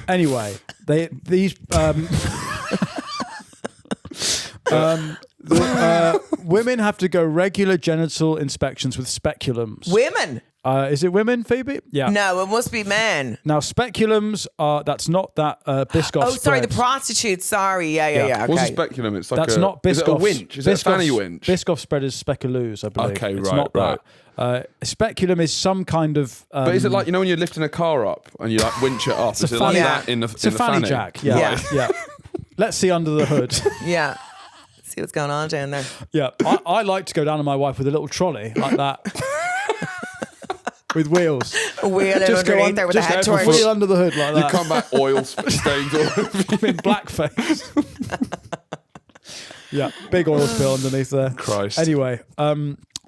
Anyway, women have to go regular genital inspections with speculums. Women. Is it women, Phoebe? Yeah. No, it must be men. Now, speculums are, that's not that Biscoff Oh, sorry, the spread. prostitutes. Sorry. Yeah. What's a Okay. speculum? It's like That's a, not Is it a Biscoff's. winch? Is it a fanny winch? Biscoff spread is speculoos, I believe. Okay, it's right, not right. that. Speculum is some kind of. But is it like, you know when you're lifting a car up and you like winch it up? It's a Is it like fanny- that in the It's a fanny jack. Yeah. Yeah. Yeah. Let's see under the hood. Yeah. See what's going on down there. Yeah. I like to go down on my wife with a little trolley like that. With wheels. A wheel in Just go underneath on, there with a just head go torch. wheel under the hood like You that. come back oil stains all over you. I'm in blackface. Yeah, big oil spill underneath there. Christ. Anyway,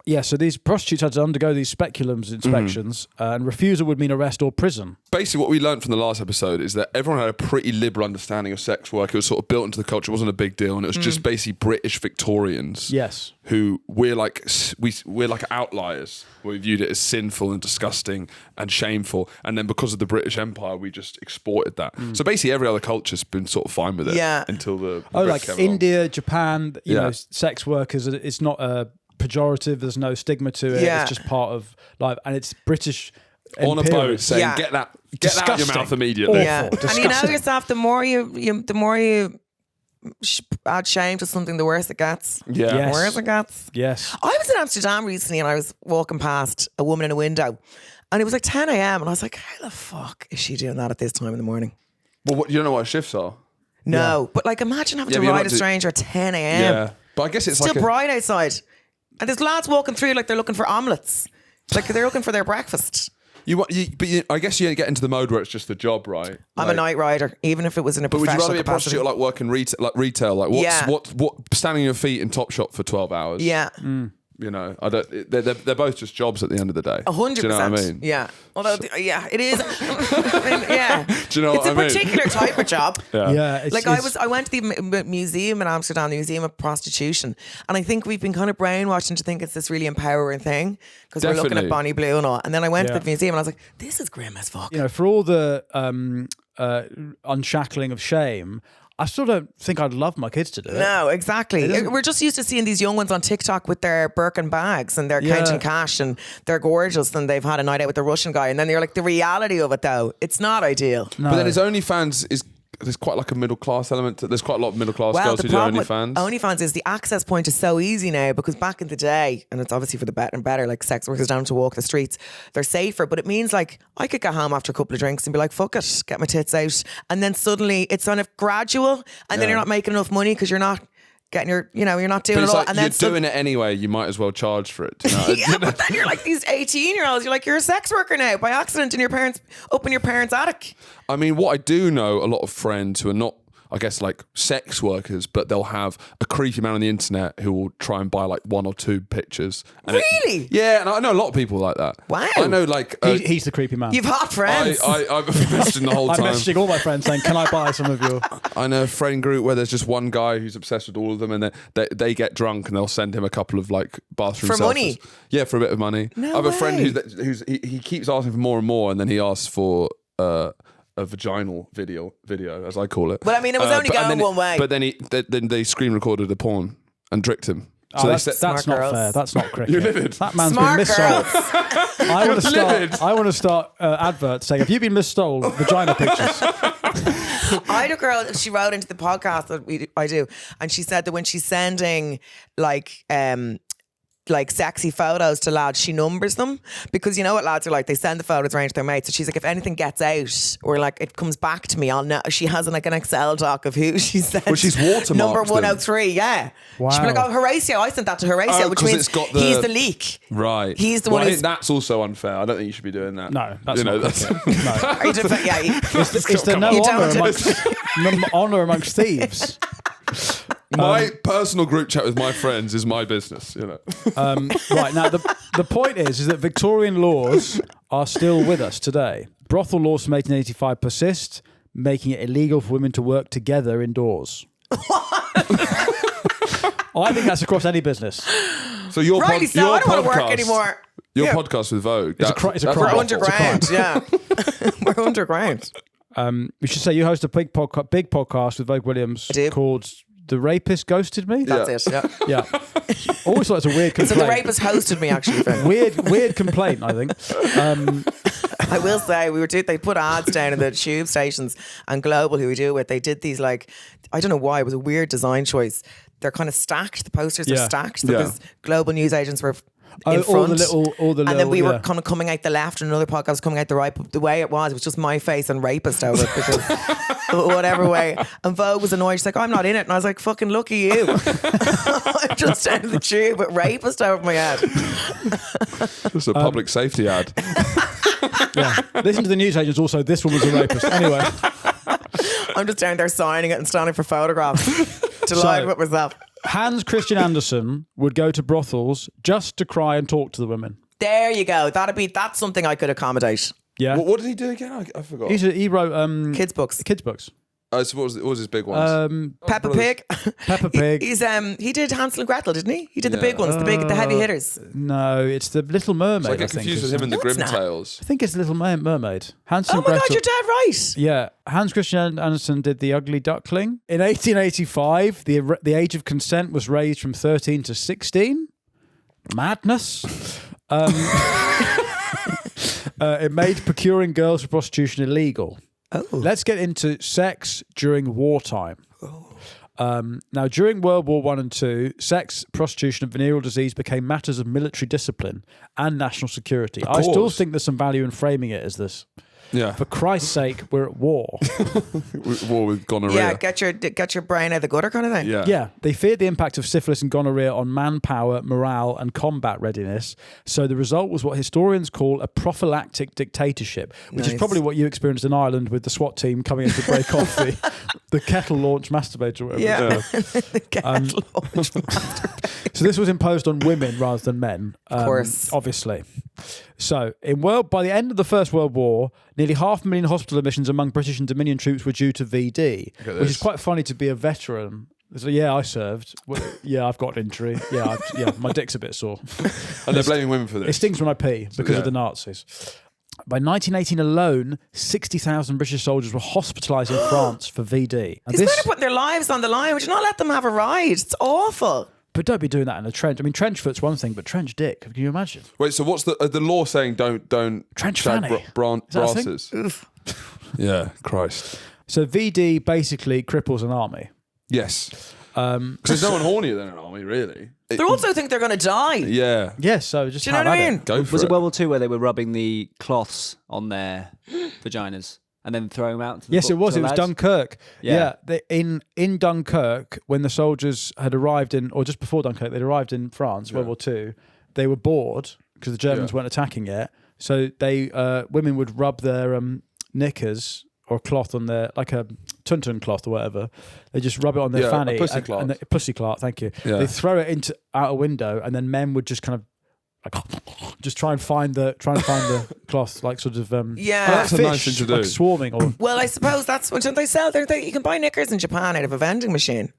yeah, so these prostitutes had to undergo these speculums inspections, and refusal would mean arrest or prison. Basically, what we learned from the last episode is that everyone had a pretty liberal understanding of sex work. It was sort of built into the culture. It wasn't a big deal, and it was just basically British Victorians. Yes. Who we're like outliers. We viewed it as sinful and disgusting and shameful, and then because of the British Empire, we just exported that. So basically, every other culture's been sort of fine with it. Yeah. Until the Oh, Brits like came along. India, Japan, you Yeah. know, sex workers, it's not a pejorative, there's no stigma to it. Yeah. It's just part of life, and it's British on a imperial. boat saying, Yeah. "Get that out your Disgusting. mouth immediately." Awful. Yeah. And you know Disgusting. yourself, the more you add shame to something, the worse it gets. Yeah. Yes. The worse it gets. Yes. I was in Amsterdam recently and I was walking past a woman in a window and it was like 10 a.m. and I was like, how the fuck is she doing that at this time in the morning? Well, you don't know what shifts are. No, but like imagine having Yeah, to but you're ride not a stranger at 10 a.m. Yeah, but I guess it's Still like bright outside. And there's lads walking through like they're looking for omelets. Like they're looking for their breakfast. I guess you get into the mode where it's just the job, right? I'm a night rider, even if it was in a But would you professional rather be a capacity. prostitute or like working retail? Like what's Yeah. what standing on your feet in Topshop for 12 hours? Yeah. You know, I don't. They're both just jobs at the end of the day. 100%. Do you know what I mean? Yeah. Although, yeah, it is. I mean, yeah. Do you know it's what a I mean? particular type of job. Yeah. It's, Like I went to the museum in Amsterdam, the Museum of Prostitution, and I think we've been kind of brainwashed into think it's this really empowering thing because we're looking Definitely. at Bonnie Blue and all. And then I went Yeah. to the museum and I was like, this is grim as fuck. you know, for all the unshackling of shame, I still don't think I'd love my kids to do it. No, exactly. We're just used to seeing these young ones on TikTok with their Birkin bags and they're Yeah. counting cash and they're gorgeous and they've had a night out with the Russian guy. And then you're like, the reality of it though, it's not ideal. But then his OnlyFans is. There's quite like a middle class element. There's quite a lot of middle class girls the who do problem with OnlyFans. OnlyFans is the access point is so easy now because back in the day, and it's obviously for the better and better, like sex workers don't have to walk the streets. They're safer, but it means like I could go home after a couple of drinks and be like, fuck it, get my tits out. And then suddenly it's kind of gradual and then you're not making enough money because you're not getting you're not doing But it it's all. like And you're then doing it anyway. You might as well charge for it. Do you know? yeah, but then you're like these 18-year-olds. You're like, you're a sex worker now by accident in your parents' attic. I mean, what I do know, a lot of friends who are not, I guess, like sex workers, but they'll have a creepy man on the internet who will try and buy like one or two pictures. And Really? yeah, and I know a lot of people like that. Wow. I know, like He's the creepy man. You've hot friends. I've been messaging the whole I'm time. messaging all my friends saying, "Can I buy some of your?" I know a friend group where there's just one guy who's obsessed with all of them, and they get drunk and they'll send him a couple of like bathroom For money? selfies. Yeah, for a bit of money. No I have a friend way. he keeps asking for more and more, and then he asks for a vaginal video, as I call it. Well, I mean, it was only going one way. But then then they screen recorded the porn and tricked him. Oh, that's Smart not girls. fair. That's not cricket. You're livid. That man's Smart been missold. girls. I want to start adverts saying, "Have you been missold vagina pictures?" I had a girl, she wrote into the podcast that I do, and she said that when she's sending like like sexy photos to lads, she numbers them, because you know what lads are like, they send the photos around to their mates. So she's like, if anything gets out or like it comes back to me, I'll know. She has like an Excel doc of who she sent. Well, she's watermarked number them. 103. Yeah. Wow. She'd be like, oh, Horatio, I sent that to Horatio, which 'cause means it's got he's the leak. Right. He's the well, one I who's. think that's also unfair. I don't think you should be doing that. No, that's You know, not that's- no. Are you doing- yeah, It's the no You honor don't amongst, no honor amongst thieves. My personal group chat with my friends is my business, you know. Right, now the point is that Victorian laws are still with us today. Brothel laws from 1885 persist, making it illegal for women to work together indoors. I think that's across any business. So your Rightly so, your I don't want to work podcast- anymore. Your Yeah. podcast with Vogue. It's a crime. We're brothel. underground, yeah. We're underground. We should say you host a big podcast with Vogue Williams I do. called "The Rapist Ghosted Me." That's it, yeah. Yeah, always thought it's a weird So complaint. the rapist hosted me, actually, Finn. Weird complaint, I think. I will say, they put ads down in the tube stations, and Global, who we do with, they did these like, I don't know why, it was a weird design choice. They're kind of stacked. The posters are Yeah. stacked Yeah. because Global news agents were in all front. the and then we were yeah. kind of coming out the left, and another podcast was coming out the right. But the way it was just my face and rapist over it, because whatever way. And Vogue was annoyed. She's like, I'm not in it. And I was like, fucking lucky you. I'm just out of the tube with rapist over my head. It's a public safety ad. Yeah. Listen to the news agents also. This one was a rapist. Anyway, I'm just down there signing it and standing for photographs. Delighted with myself. Hans Christian Andersen would go to brothels just to cry and talk to the women. There you go. That's something I could accommodate. Yeah. What did he do again? I forgot. He wrote Kids books. kids books. So what was his big ones? Peppa Pig. Peppa Pig. He did Hansel and Gretel, didn't he? He did the big ones, the heavy hitters. No, it's the Little Mermaid. I get confused with him and the No, it's Grimm not. Tales. I think it's the Little Mermaid. Hansel Oh and my God, Gretel. you're dead right. Yeah, Hans Christian Andersen did The Ugly Duckling. In 1885, the age of consent was raised from 13 to 16. Madness. It made procuring girls for prostitution illegal. Oh. Let's get into sex during wartime. Now, during World War I and II, sex, prostitution, and venereal disease became matters of military discipline and national security. I still course. think there's some value in framing it as this. Yeah. For Christ's sake, we're at war. War with gonorrhea. Yeah, get your brain out of the gutter kind of thing. Yeah. Yeah, they feared the impact of syphilis and gonorrhea on manpower, morale, and combat readiness. So the result was what historians call a prophylactic dictatorship, which is Nice. probably what you experienced in Ireland with the SWAT team coming in to break off the kettle launch masturbator. Whatever it's called. Yeah. So this was imposed on women rather than men. Of course. Obviously. So by the end of the First World War, nearly 500,000 hospital admissions among British and Dominion troops were due to VD, which is this. quite funny to be a veteran. So, yeah, I served. Well, yeah, I've got an injury. Yeah, my dick's a bit sore. And they're blaming women for It this. stings when I pee because of the Nazis. By 1918 alone, 60,000 British soldiers were hospitalised in France for VD. And These men are putting their lives on the line. Would you not let them have a ride? It's awful. but don't be doing that in a trench. I mean, trench foot's one thing, but trench dick, can you imagine? Wait, so what's the law saying? Don't Trench shag fanny. Is that a thing? brasses. Yeah, Christ. So VD basically cripples an army. Yes. Because there's no one hornier than an army, really. They also think they're going to die. Yeah. Yes, so just Do you know what I mean? Go for Was it. it World War II where they were rubbing the cloths on their vaginas and then throwing them out? To the Yes, it was. to It the was lads? Dunkirk. Yeah. In Dunkirk, when the soldiers had arrived or just before Dunkirk, they'd arrived in France, World War II. They were bored because the Germans weren't attacking yet. So women would rub their knickers or cloth on their, like a tuntun cloth or whatever. They just rub it on their Yeah, a fanny. pussy cloth. Pussy cloth. Thank you. Yeah. They throw it out a window, and then men would just kind of just try and find the cloth, like sort of Yeah. like That's a fish, nice thing to like do. swarming or. Well, I suppose that's when they sell. You can buy knickers in Japan out of a vending machine.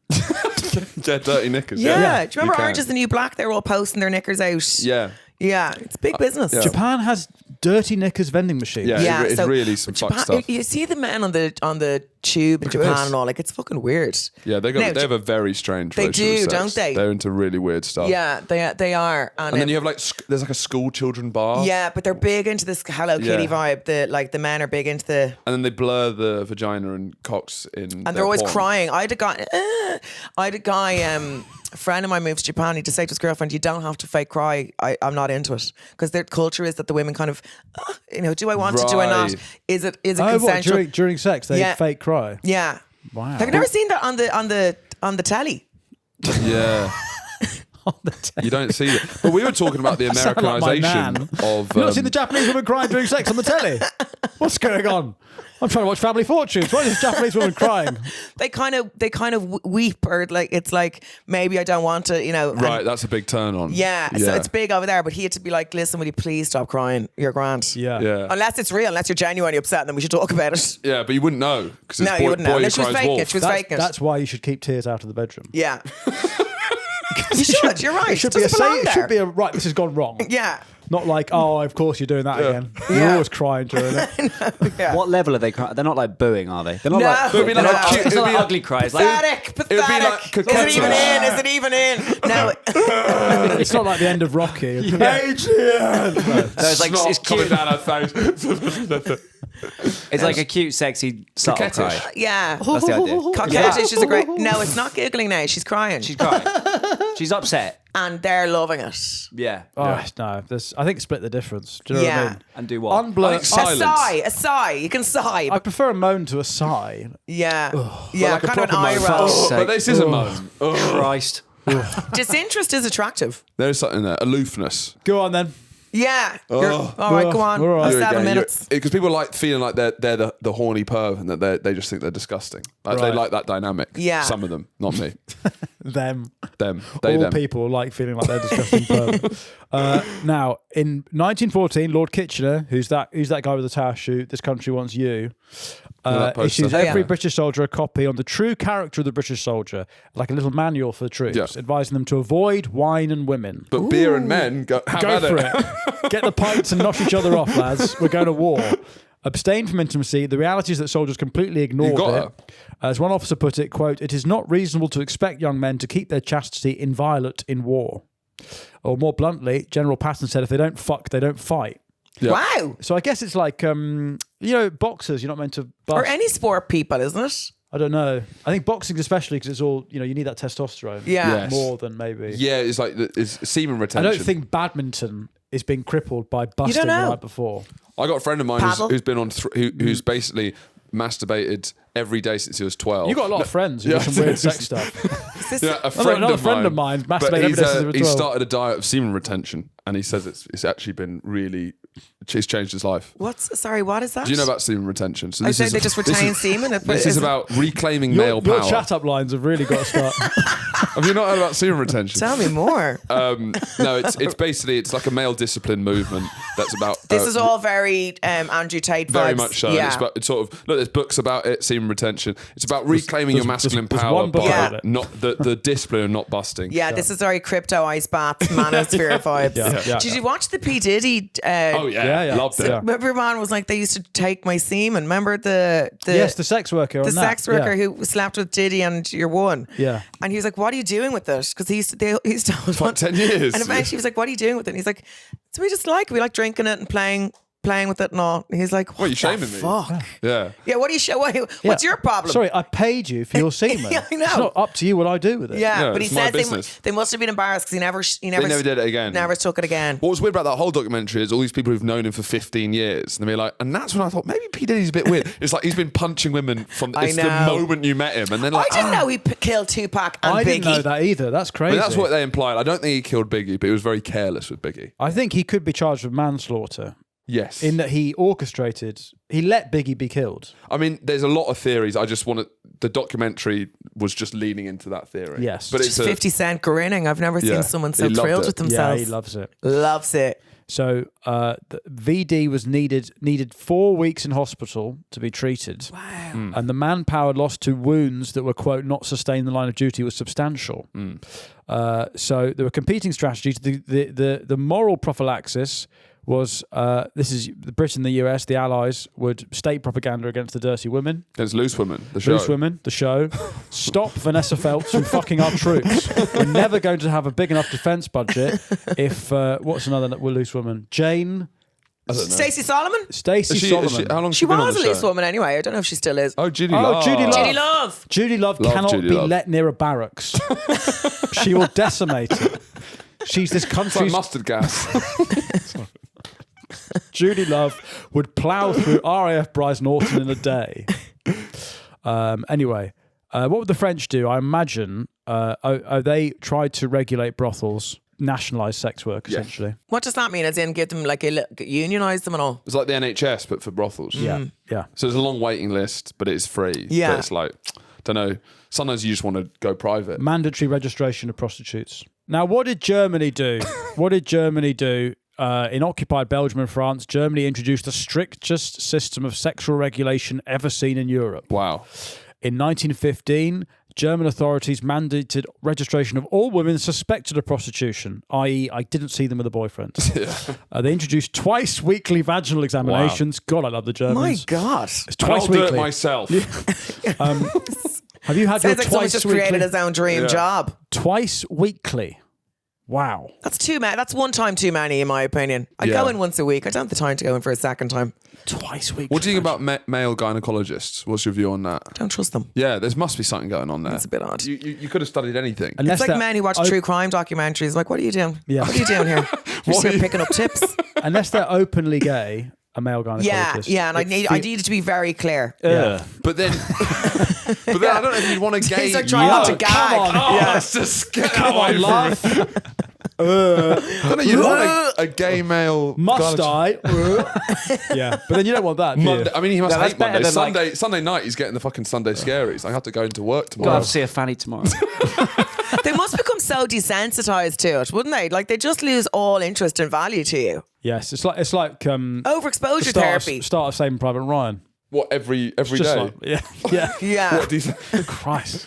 Yeah, dirty knickers. Yeah. Do you remember can. Orange is the New Black? They were all posting their knickers out. Yeah. Yeah. It's big business. yeah. Japan has dirty knickers vending machines. Yeah, it's so really some fucked Japan, stuff. You see the men on the tube in Japan and all, like, it's fucking weird. Yeah, they have a very strange. They relationship do, with sex. don't they? They're into really weird stuff. Yeah, they are. And then you have like there's like a school children bar. Yeah, but they're big into this Hello Kitty vibe. The men are big into the. And then they blur the vagina and cocks in. And they're always crying. I had a guy. A friend of mine moved to Japan. He just said to his girlfriend, "You don't have to fake cry. I'm not into it," because their culture is that the women kind of, do I want to? Do I not? Right. Is it Oh, consensual? what, during sex they fake cry? Yeah. Wow. Have you never seen that on the telly? Yeah. You don't see it. But we were talking about the Sound like my Americanization nan. of. You've not seen the Japanese woman crying during sex on the telly? What's going on? I'm trying to watch Family Fortunes. Why is this Japanese woman crying? They kind of weep, or like it's like, maybe I don't want to, Right, that's a big turn on. Yeah, so it's big over there. But he had to be like, "Listen, will you please stop crying? You're grand." Yeah. Unless it's real, unless you're genuinely upset, then we should talk about it. Yeah, but you wouldn't know because No, you wouldn't know. boy No, who she was cries faking wolf. it. She was faking it. That's why you should keep tears out of the bedroom. Yeah. You should. You're right. It should be Doesn't belong it there. should be a right. This has gone wrong. Yeah. Not like, oh, of course you're doing that again. You're Yeah. always crying during it. Yeah. What level are they crying? They're not like booing, are they? They're not No. like. It'd be like No. a cute- It's not it'd like be ugly cries. Like, Pathetic. It would be like Pathetic. Is it even in? Is it even in? No. It's not like the end of Rocky. Adrian! no, it's like Snot it's coming cute. down her face. It's like a cute, sexy, subtle Coquettish. cry. Yeah. That's the idea. Coquettish is a great. No, it's not giggling now. She's crying. She's crying. She's upset. And they're loving it. Yeah. Oh, no. I think split the difference. Do you know what I Yeah. mean? And do what? I think silence. A sigh. You can sigh. I prefer a moan to a sigh. Yeah. Yeah, like a kind of an proper eye moan. roll. Oh. But this is a moan. Christ. Disinterest is attractive. There's something there. Aloofness. Go on then. Yeah. All right, go on. All right. 7 minutes. Because people like feeling like they're the horny perv and that they just think they're disgusting. Like they Right. like that dynamic. Yeah. Some of them, not me. Them. Them. All Them. people like feeling like they're disgusting perv. Now, in 1914, Lord Kitchener, who's that guy with the tower shoot, This Country Wants You, that poster. issues Oh, every yeah. British soldier a copy on the true character of the British soldier, like a little manual for the troops, Yeah. advising them to avoid wine and women. But beer and men, go Go for it. Get the pints and knock each other off, lads. We're going to war. Abstain from intimacy. The reality is that soldiers completely ignored got it. As one officer put it, quote, "It is not reasonable to expect young men to keep their chastity inviolate in war." Or more bluntly, General Patton said, if they don't fuck, they don't fight. Yeah. Wow. So I guess it's like, boxers, you're not meant to bust. Or any sport people, isn't it? I don't know. I think boxing especially because it's all, you need that testosterone. Yeah. Yes. More than maybe. Yeah, it's like it's semen I retention. don't think badminton is being crippled by busting the know. night before. I got a friend of mine Paddle. who's been on who's basically masturbated every day since he was 12. You got a lot of friends who do some weird sex stuff. Yeah, Another friend of mine but masturbated every day since he was he 12. started a diet of semen retention, and he says it's actually been really. It's changed his life. What is that? Do you know about semen retention? So I say they just retain semen. This is about reclaiming male Your power. chat up lines have really got to start. Have you not heard about semen retention? Tell me more. No, it's basically it's like a male discipline movement that's about. This is all very Andrew Tate vibes. Very much so. Yeah. It's sort of look. There's books about it. Semen retention. It's about reclaiming your masculine there's power one book by about it. not the discipline and not busting. Yeah, this is very crypto ice bath manosphere vibes. Yeah. Did you watch the P Diddy? Oh yeah, loved it. Yeah. Remember, man was like they used to take my semen. Remember the Yes, the sex worker. the on that. sex worker Yeah. who slept with Diddy and your one. Yeah. And he was like, "What are you doing with this?" Because he used to For like 10 years. And eventually he was like, "What are you doing with it?" And he's like, "So we like drinking it and playing with it and all." And he's like, "What you the shaming me?" fuck? Yeah. Yeah. What do you show? What's your problem? Sorry, I paid you for your semen. Yeah, I know. It's not up to you what I do with it. Yeah, Yeah, but he it's my says business. they must have been embarrassed because he never They never did it again. Never took it again. What was weird about that whole documentary is all these people who've known him for 15 years. And they're like, and that's when I thought maybe P. Diddy's a bit weird. It's like he's been punching women from I it's the know. moment you met him. And then like, I didn't know he killed Tupac and I Biggie. didn't know that either. That's crazy. that's what they implied. I don't think he killed Biggie, but he was very careless with Biggie. I think he could be charged with manslaughter Yes. in that he let Biggie be killed. I mean, there's a lot of theories. I just wanted the documentary was just leaning into that theory. Yes. But it's Just 50 Cent grinning. I've never Yeah, seen someone so he loved thrilled it. with Yeah, themselves. he loves it. Loves it. So the VD was needed 4 weeks in hospital to be treated. Wow. And the manpower lost to wounds that were, quote, not sustained in the line of duty was substantial. So there were competing strategies. The moral prophylaxis was this is Britain, the US, the Allies would state propaganda against the dirty women. There's Loose Women, the show. Loose Women, the show. Stop Vanessa Feltz from fucking our troops. We're never going to have a big enough defence budget if what's another Loose Woman? Jane. Stacey Solomon? Stacey Solomon. How long She been on was the a loose show? woman anyway. I don't know if she still is. Oh, Judy Love. Judy Love. Judy Love. Judy Love cannot Judy be Love. let near a barracks. She will decimate it. She's this It's like country's... mustard gas. Judy Love would plough through RAF Bryce Norton in a day. Anyway, what would the French do? I imagine they tried to regulate brothels, nationalise sex work, essentially. What does that mean? As in, give them like unionise them and all? It's like the NHS, but for brothels. Yeah. So there's a long waiting list, but it's free. Yeah. But it's like, don't know. Sometimes you just want to go private. Mandatory registration of prostitutes. Now, what did Germany do? In occupied Belgium and France, Germany introduced the strictest system of sexual regulation ever seen in Europe. Wow. In 1915, German authorities mandated registration of all women suspected of prostitution, i.e. I didn't see them with a boyfriend. They introduced twice weekly vaginal examinations. God, I love the Germans. My God. It's twice I'll weekly. do it myself. Have you had Sounds your like someone's twice just weekly? created his own dream job. Twice weekly. Wow. That's too many. That's one time too many, in my opinion. I Yeah. go in once a week. I don't have the time to go in for a second time. Twice weekly. What do you think about male gynecologists? What's your view on that? Don't trust them. Yeah, there must be something going on there. It's a bit odd. You could have studied anything. Unless It's like they're men who watch true crime documentaries. Like, what are you doing? Yeah. What are you doing here? You're just here picking up tips. Unless they're openly gay, a male gynecologist. Yeah, and I needed to be very clear. Yeah. But then I don't know if you'd want a gay. He's like trying not to gag. Come on. Oh, that's just Come on, love. I don't know. You'd want a gay male. Must I? Yeah, but then you don't want that, do you? Monday, I mean, he must No, that's hate better Monday. than, like- Sunday night, he's getting the fucking Sunday scaries. I have to go into work Got tomorrow. to see a fanny tomorrow. They must become so desensitized to it, wouldn't they? Like, they just lose all interest and value to you. Yes, it's like Overexposure therapy. Start of Saving Private Ryan. What every Just day? like, yeah. Yeah. What do you think? Christ,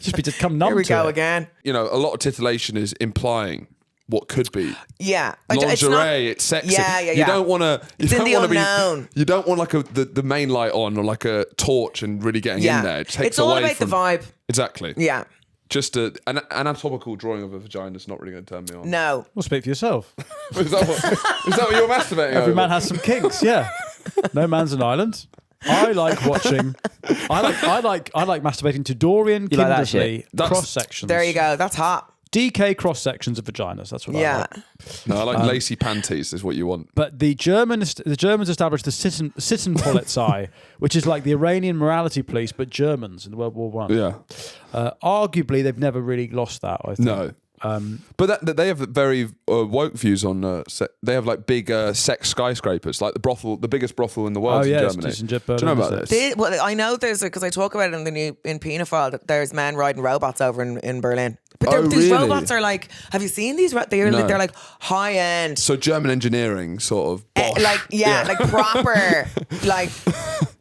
just be to come numb Here we to go it. again. You know, a lot of titillation is implying what could be. Yeah. Lingerie, it's sexy. Yeah. You don't want to. It's in the unknown. You don't want like the main light on or like a torch and really getting in there. It takes It's all away about from the vibe. Exactly. Yeah. Just an anatomical drawing of a vagina is not really going to turn me on. No. Well, speak for yourself. Is that what you're masturbating Every over? man has some kinks. Yeah, no man's an island. I like watching. I like masturbating to Dorian You like that Kindersley shit? cross sections. There you go. That's hot. DK cross sections of vaginas. That's what I Yeah. like. No, I like lacy panties is what you want. But the Germans established the Sittenpolizei, which is like the Iranian morality police, but Germans in World War One. Yeah. Arguably, they've never really lost that. I think. No. But they have very woke views on. They have like big sex skyscrapers, like the biggest brothel in the world in Germany. It's in Do you know about this? Well, I know there's because I talk about it in Pinophile that there's men riding robots over in Berlin. But these really? robots are like, have you seen these? They're like high end. So German engineering, sort of. Bosh. Like proper, like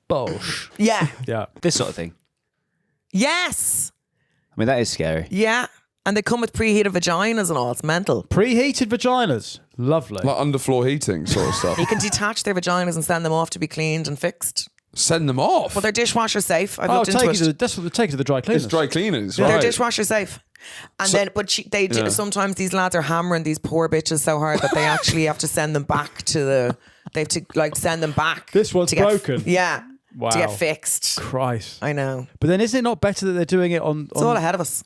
Bosh. yeah, Yeah. This sort of thing. yes, I mean, that is scary. yeah, and they come with preheated vaginas and all. It's mental. Preheated vaginas. Lovely. Like underfloor heating sort of stuff. You can detach their vaginas and send them off to be cleaned and fixed. Send them off. Well, they're dishwasher safe. I've Oh, looked into it. that's what they take it to the dry cleaners. It's dry cleaners, They're right? dishwasher safe. And sometimes these lads are hammering these poor bitches so hard that they actually have to send them back they have to like send them back. This one's to get, broken. Yeah. Wow. To get fixed. Christ. I know. But then is it not better that they're doing it on... It's all ahead of us.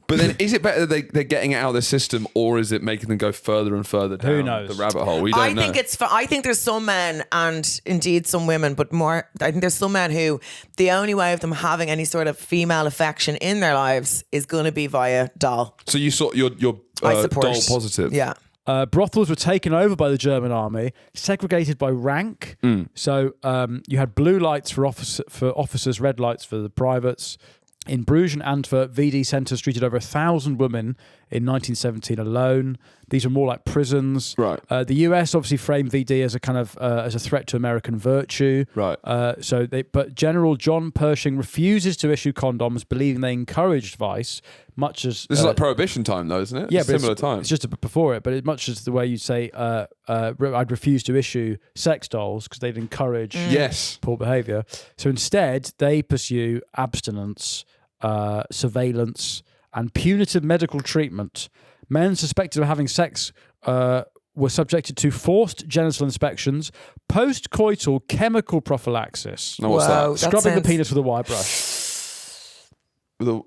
But then, is it better that they're getting it out of the system, or is it making them go further and further down Who knows? the rabbit hole? We don't know. I think there's some men and indeed some women, but more. I think there's some men who the only way of them having any sort of female affection in their lives is going to be via doll. So you saw you're I support. doll positive. Yeah. Brothels were taken over by the German army, segregated by rank. So you had blue lights for officers, red lights for the privates. In Bruges and Antwerp, VD centres treated over 1,000 women in 1917 alone. These are more like prisons. Right. The US obviously framed VD as a kind of as a threat to American virtue. Right. But General John Pershing refuses to issue condoms, believing they encouraged vice, much as This is like Prohibition time, though, isn't it? yeah, It's but similar time. It's just a bit before it, but as much as the way you say, I'd refuse to issue sex dolls because they'd encourage Yes. poor behaviour. So instead, they pursue abstinence, surveillance, and punitive medical treatment. Men suspected of having sex were subjected to forced genital inspections, post-coital chemical prophylaxis, No, what's Wow. that? scrubbing the sounds- penis with a wire brush,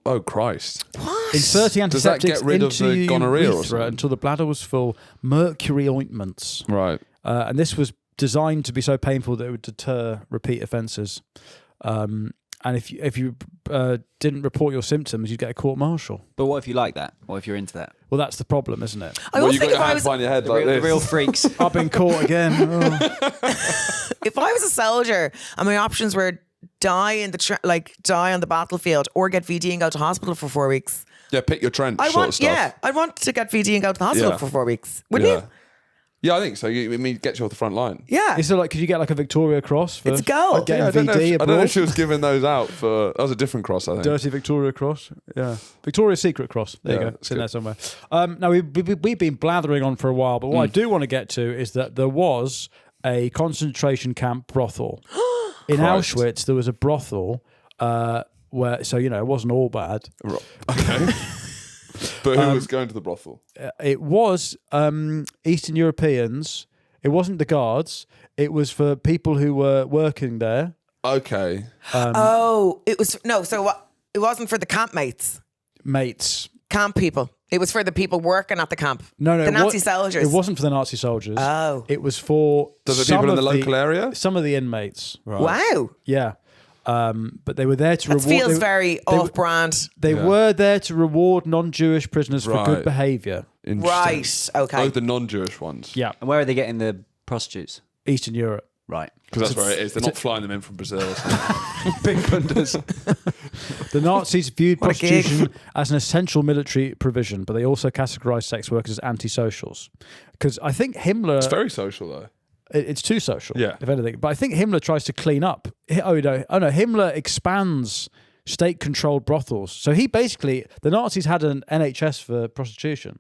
Oh, Christ. inserting Does that antiseptics get rid of into the your gonorrhea or urethra something? until the bladder was full, mercury ointments. Right. And this was designed to be so painful that it would deter repeat offences. And if you didn't report your symptoms, you'd get a court-martial. But what if you like that? What if you're into that? Well, that's the problem, isn't it? I Well, also you think got if your I hands was behind your head The like real, this. the real freaks. I've been caught again. Oh. if I was a soldier and my options were die on the battlefield or get VD and go to hospital for 4 weeks. Yeah, pick your trench I sort want of stuff. I want to get VD and go to the hospital Yeah. for 4 weeks. Wouldn't Yeah. you? Yeah, I think so. I mean, it gets you off the front line. Yeah. Is it like, could you get like a Victoria Cross for It's a goal. getting I don't know VD if- I don't know abroad? if she was giving those out for. That was a different cross, I think. Dirty Victoria Cross, yeah, Victoria's Secret Cross. There Yeah, you go, that's it's in good. there somewhere. Now we've been blathering on for a while, but what I do want to get to is that there was a concentration camp brothel in Christ. Auschwitz. There was a brothel where, so it wasn't all bad. Okay. But who was going to the brothel? It was Eastern Europeans. It wasn't the guards. It was for people who were working there. Okay. it was so what? It wasn't for the camp mates, Mates. camp people. It was for the people working at the camp. No, the it Nazi wa- soldiers. It wasn't for the Nazi soldiers. Oh. It was for Does it some people in the of local area? Some of the inmates. Right. Wow, Yeah. But they were there to that reward. feels they, very off-brand. They Yeah. were there to reward non-Jewish prisoners for good Right. behaviour. Interesting. Right. Okay. Oh, the non-Jewish ones. Yeah, And where are they getting the prostitutes? Eastern Europe. Right. Because that's where it is. They're not flying them in from Brazil or something. Big bunders. The Nazis viewed What a gig. prostitution as an essential military provision, but they also categorised sex workers as antisocials. Because I think Himmler. It's very social, though. It's too social, Yeah. if anything. But I think Himmler tries to clean up. Oh no, Himmler expands state-controlled brothels. So he basically, the Nazis had an NHS for prostitution.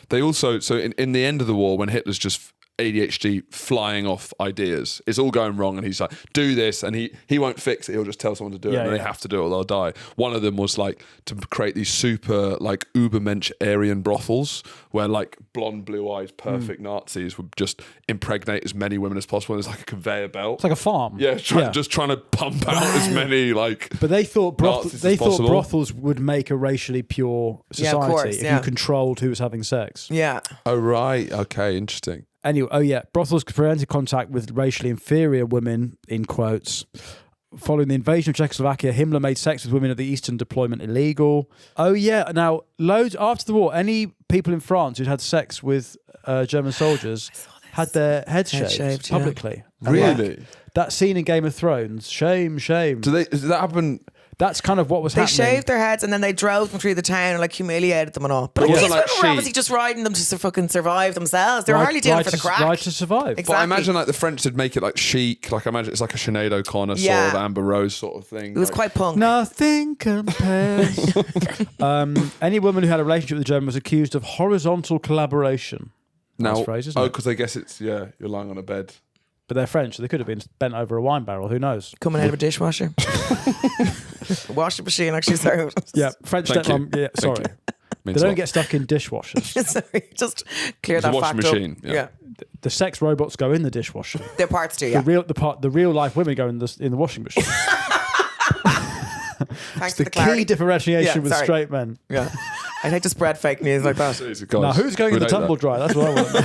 They also, so in the end of the war, when Hitler's just ADHD flying off ideas, it's all going wrong, and he's like, do this, and he won't fix it, he'll just tell someone to do it, Yeah, and they yeah. have to do it or they'll die. One of them was like to create these super like Ubermensch Aryan brothels where like blonde, blue-eyed, perfect Nazis would just impregnate as many women as possible. And there's like a conveyor belt. It's like a farm. Yeah, just trying to pump out as many like. But they thought Nazis as possible. brothels would make a racially pure Yeah, society of course, if yeah. you controlled who was having sex. Yeah. Oh right, okay, interesting. Anyway, brothels prevented contact with racially inferior women, in quotes. Following the invasion of Czechoslovakia, Himmler made sex with women at the Eastern deployment illegal. Oh yeah, now loads after the war, any people in France who'd had sex with German soldiers had their heads shaved shaved, yeah. publicly. Really? That scene in Game of Thrones, shame. Does that happen? That's kind of what was They happening. shaved their heads and then they drove them through the town and like humiliated them and all. But it these wasn't women like were sheep. obviously just riding them to fucking survive themselves. They were hardly doing it for the crack. Right to survive. Exactly. But I imagine like the French would make it like chic. Like I imagine it's like a Sinead O'Connor Yeah. sort of Amber Rose sort of thing. It was like, quite punk. Nothing compares. Any woman who had a relationship with a German was accused of horizontal collaboration. now. Nice phrase, isn't it? Because I guess it's you're lying on a bed. But they're French, so they could have been bent over a wine barrel. Who knows? Coming out of a dishwasher. Washing machine actually served. Yeah, French Thank you. stepmom. Yeah, Thank sorry. you. They Means a don't lot. get stuck in dishwashers. Sorry, just clear It's a that washing fact machine, up. yeah. The sex robots go in the dishwasher. Their parts too, yeah. The real life women go in the washing machine. Thanks The for the key clarity. differentiation Yeah, with sorry. straight men. Yeah. I'd hate to spread fake news like that. Seriously, guys, Now, who's going in we'd the hate tumble that. dryer? That's what I want to know.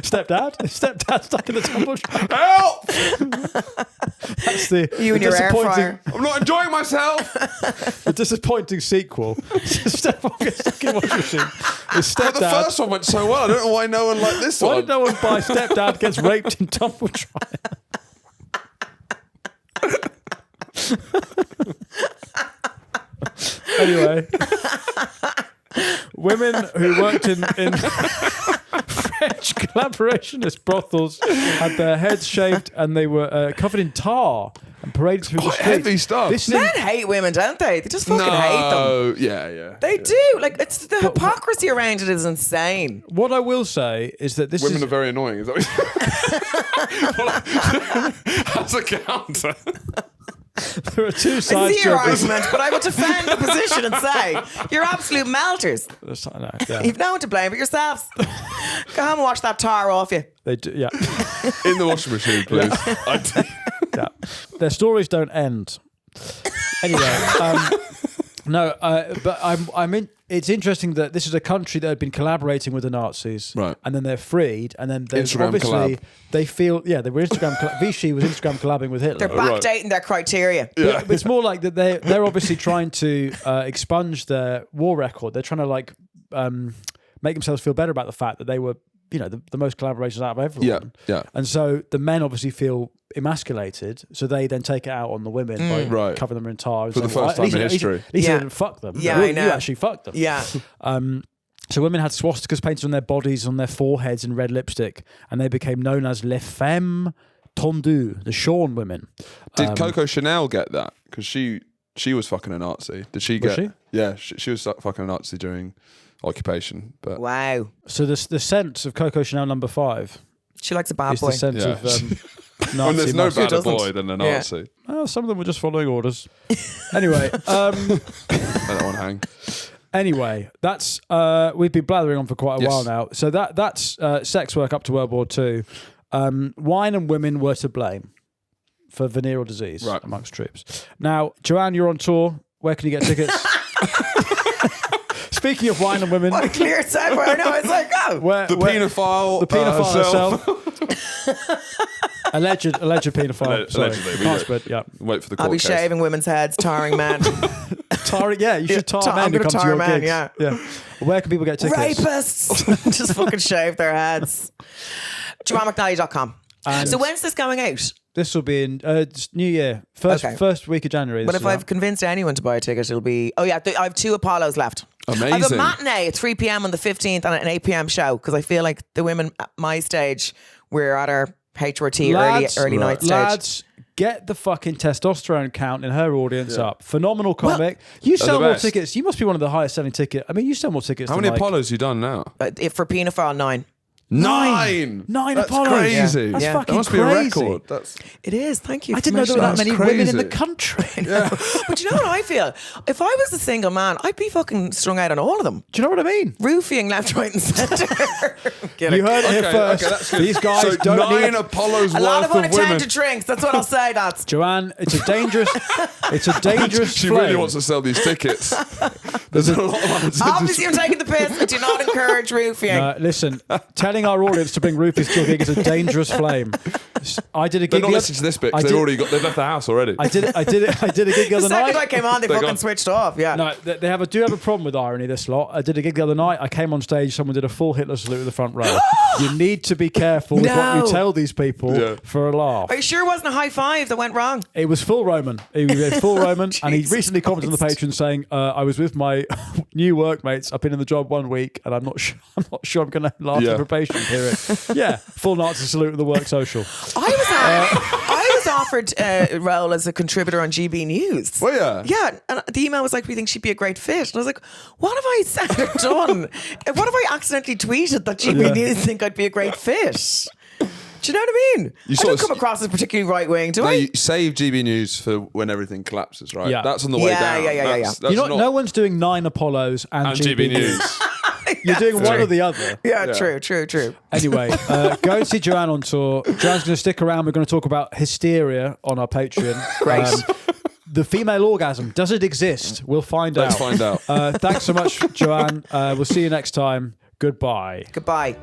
Stepdad? Is Stepdad stuck in the tumble dryer? Help! That's the, You and the your air disappointing- fryer. I'm not enjoying myself. The disappointing sequel. Stepmom gets stuck in the washing machine. Is But the stepdad. first one went so well. I don't know why no one liked this Why one. did no one buy Stepdad Gets Raped in Tumble Dryer? Anyway, women who worked in French collaborationist brothels had their heads shaved and they were covered in tar and paraded through the Quite streets. heavy stuff. This thing, Men hate women, don't they? They just fucking hate them. Yeah. They do. Like, it's the hypocrisy around it is insane. what I will say is that this Women is are very annoying. Is that what As a counter. there are two I sides see to your this. argument, but I would defend the position and say, you're absolute melters. I know, yeah. You've no one to blame but yourselves. Go home and wash that tar off you. They do, yeah. In the washing machine, please. Yeah. Their stories don't end. Anyway, but I'm in. It's interesting that this is a country that had been collaborating with the Nazis, Right. And then they're freed, and then there's Instagram obviously collab. they feel they were Instagram. Vichy was Instagram collabing with Hitler. They're backdating their criteria. But it's more like that they're obviously trying to expunge their war record. They're trying to like make themselves feel better about the fact that they were the most collaborations out of everyone. Yeah. And so the men obviously feel emasculated, so they then take it out on the women by Right. covering them in tar. And For the saying, first "Well, time in at least- history." At least Yeah. they didn't fuck them. Yeah, you, I know. You actually fucked them. Yeah. So women had swastikas painted on their bodies, on their foreheads in red lipstick, and they became known as les femmes tendues, the shorn women. Did Coco Chanel get that? Because she was fucking a Nazi. Did she Was get? she? Yeah, she was fucking a Nazi during occupation. But Wow. So the scent of Coco Chanel number 5 She likes a bad is boy. the scent Yeah. of Nazi when there's no mustard. better doesn't? boy than a Yeah. Nazi. Well, some of them were just following orders. Anyway, Let that one hang. that's we've been blathering on for quite a Yes. while now. So that's sex work up to World War II. Wine and women were to blame for venereal disease Right. amongst troops. Now, Joanne, you're on tour. Where can you get tickets? Speaking of wine and women, What a clear segue. I know. It's like, oh. The paedophile. the paedophile herself. herself. alleged paedophile. Sorry. Allegedly, we Can't do. spread, yeah. Wait for the I'll court be case. shaving women's heads, tarring men. Tarring, yeah, you should tar I'm men who gonna come to tar your men, gigs. yeah. Where can people get tickets? Rapists. Just fucking shave their heads. JoanneMcNally.com. And So when's this going out? this will be in New Year, Okay. first week of January. But this if is I've out. convinced anyone to buy a ticket, it'll be... Oh, yeah, I have 2 Apollos left. Amazing. I have a matinee at 3 p.m. on the 15th and an 8 p.m. show because I feel like the women at my stage, we're at our HRT early night stage. Lads, get the fucking testosterone count in her audience up. Phenomenal comic. You They're sell the more best. tickets. You must be one of the highest selling ticket. I mean, you sell more tickets. How than many like Apollos you done now? If for Pinophile, 9. 9. Nine That's Apollos. crazy. Yeah. That's Yeah. fucking That must be crazy. a record. That's It is. Thank you. I for didn't know there were that mentioning many women in the crazy. country. But you know what I feel? If I was a single man, I'd be fucking strung out on all of them. Do you know what I mean? Roofing left, right, and centre. You heard it here first. that's good. These guys so don't 9 need. Apollos A lot of worth of women. unattended drinks. That's what I'll say. That's Joanne, it's a dangerous She flame. really wants to sell these tickets. There's a lot of unattended. obviously I'm taking the piss. I do not encourage roofing. Listen, telling our audience to bring roofies to a gig is a dangerous flame. I did a They're gig. not the listening to this bit I because did- they've left the house already. I did a gig the The other second night. I came on, they They're fucking gone. switched off. Yeah. No, they do have a problem with irony, this lot. I did a gig the other night. I came on stage. Someone did a full Hitler salute in the front row. You need to be careful with what No. you tell these people Yeah. for a laugh. Are you sure it wasn't a high five that went wrong? It was full Roman. He was full Roman, and he Jesus recently commented on the Christ. Patreon saying, "I was with my new workmates. I've been in the job 1 week, and I'm not sure I'm going to last Yeah. the probation period." Yeah, full Nazi salute in the work social. I was offered a role as a contributor on GB News. Well, yeah. Yeah, and the email was like, we think she'd be a great fit. And I was like, what have I said or done? What have I accidentally tweeted that GB News think I'd be a great fit? Do you know what I mean? You I sort don't of- come across as particularly right wing, do No, I? you save GB News for when everything collapses, right? Yeah. That's on the way Yeah, down. yeah. That's You know, not, no one's doing 9 Apollos and, and GB News. You're doing one or the other. Yeah, Yeah. true. Anyway, go and see Joanne on tour. Joanne's going to stick around. We're going to talk about hysteria on our Patreon. Great. The female orgasm, does it exist? We'll find Let's out. find out. Thanks so much, Joanne. We'll see you next time. Goodbye. Goodbye.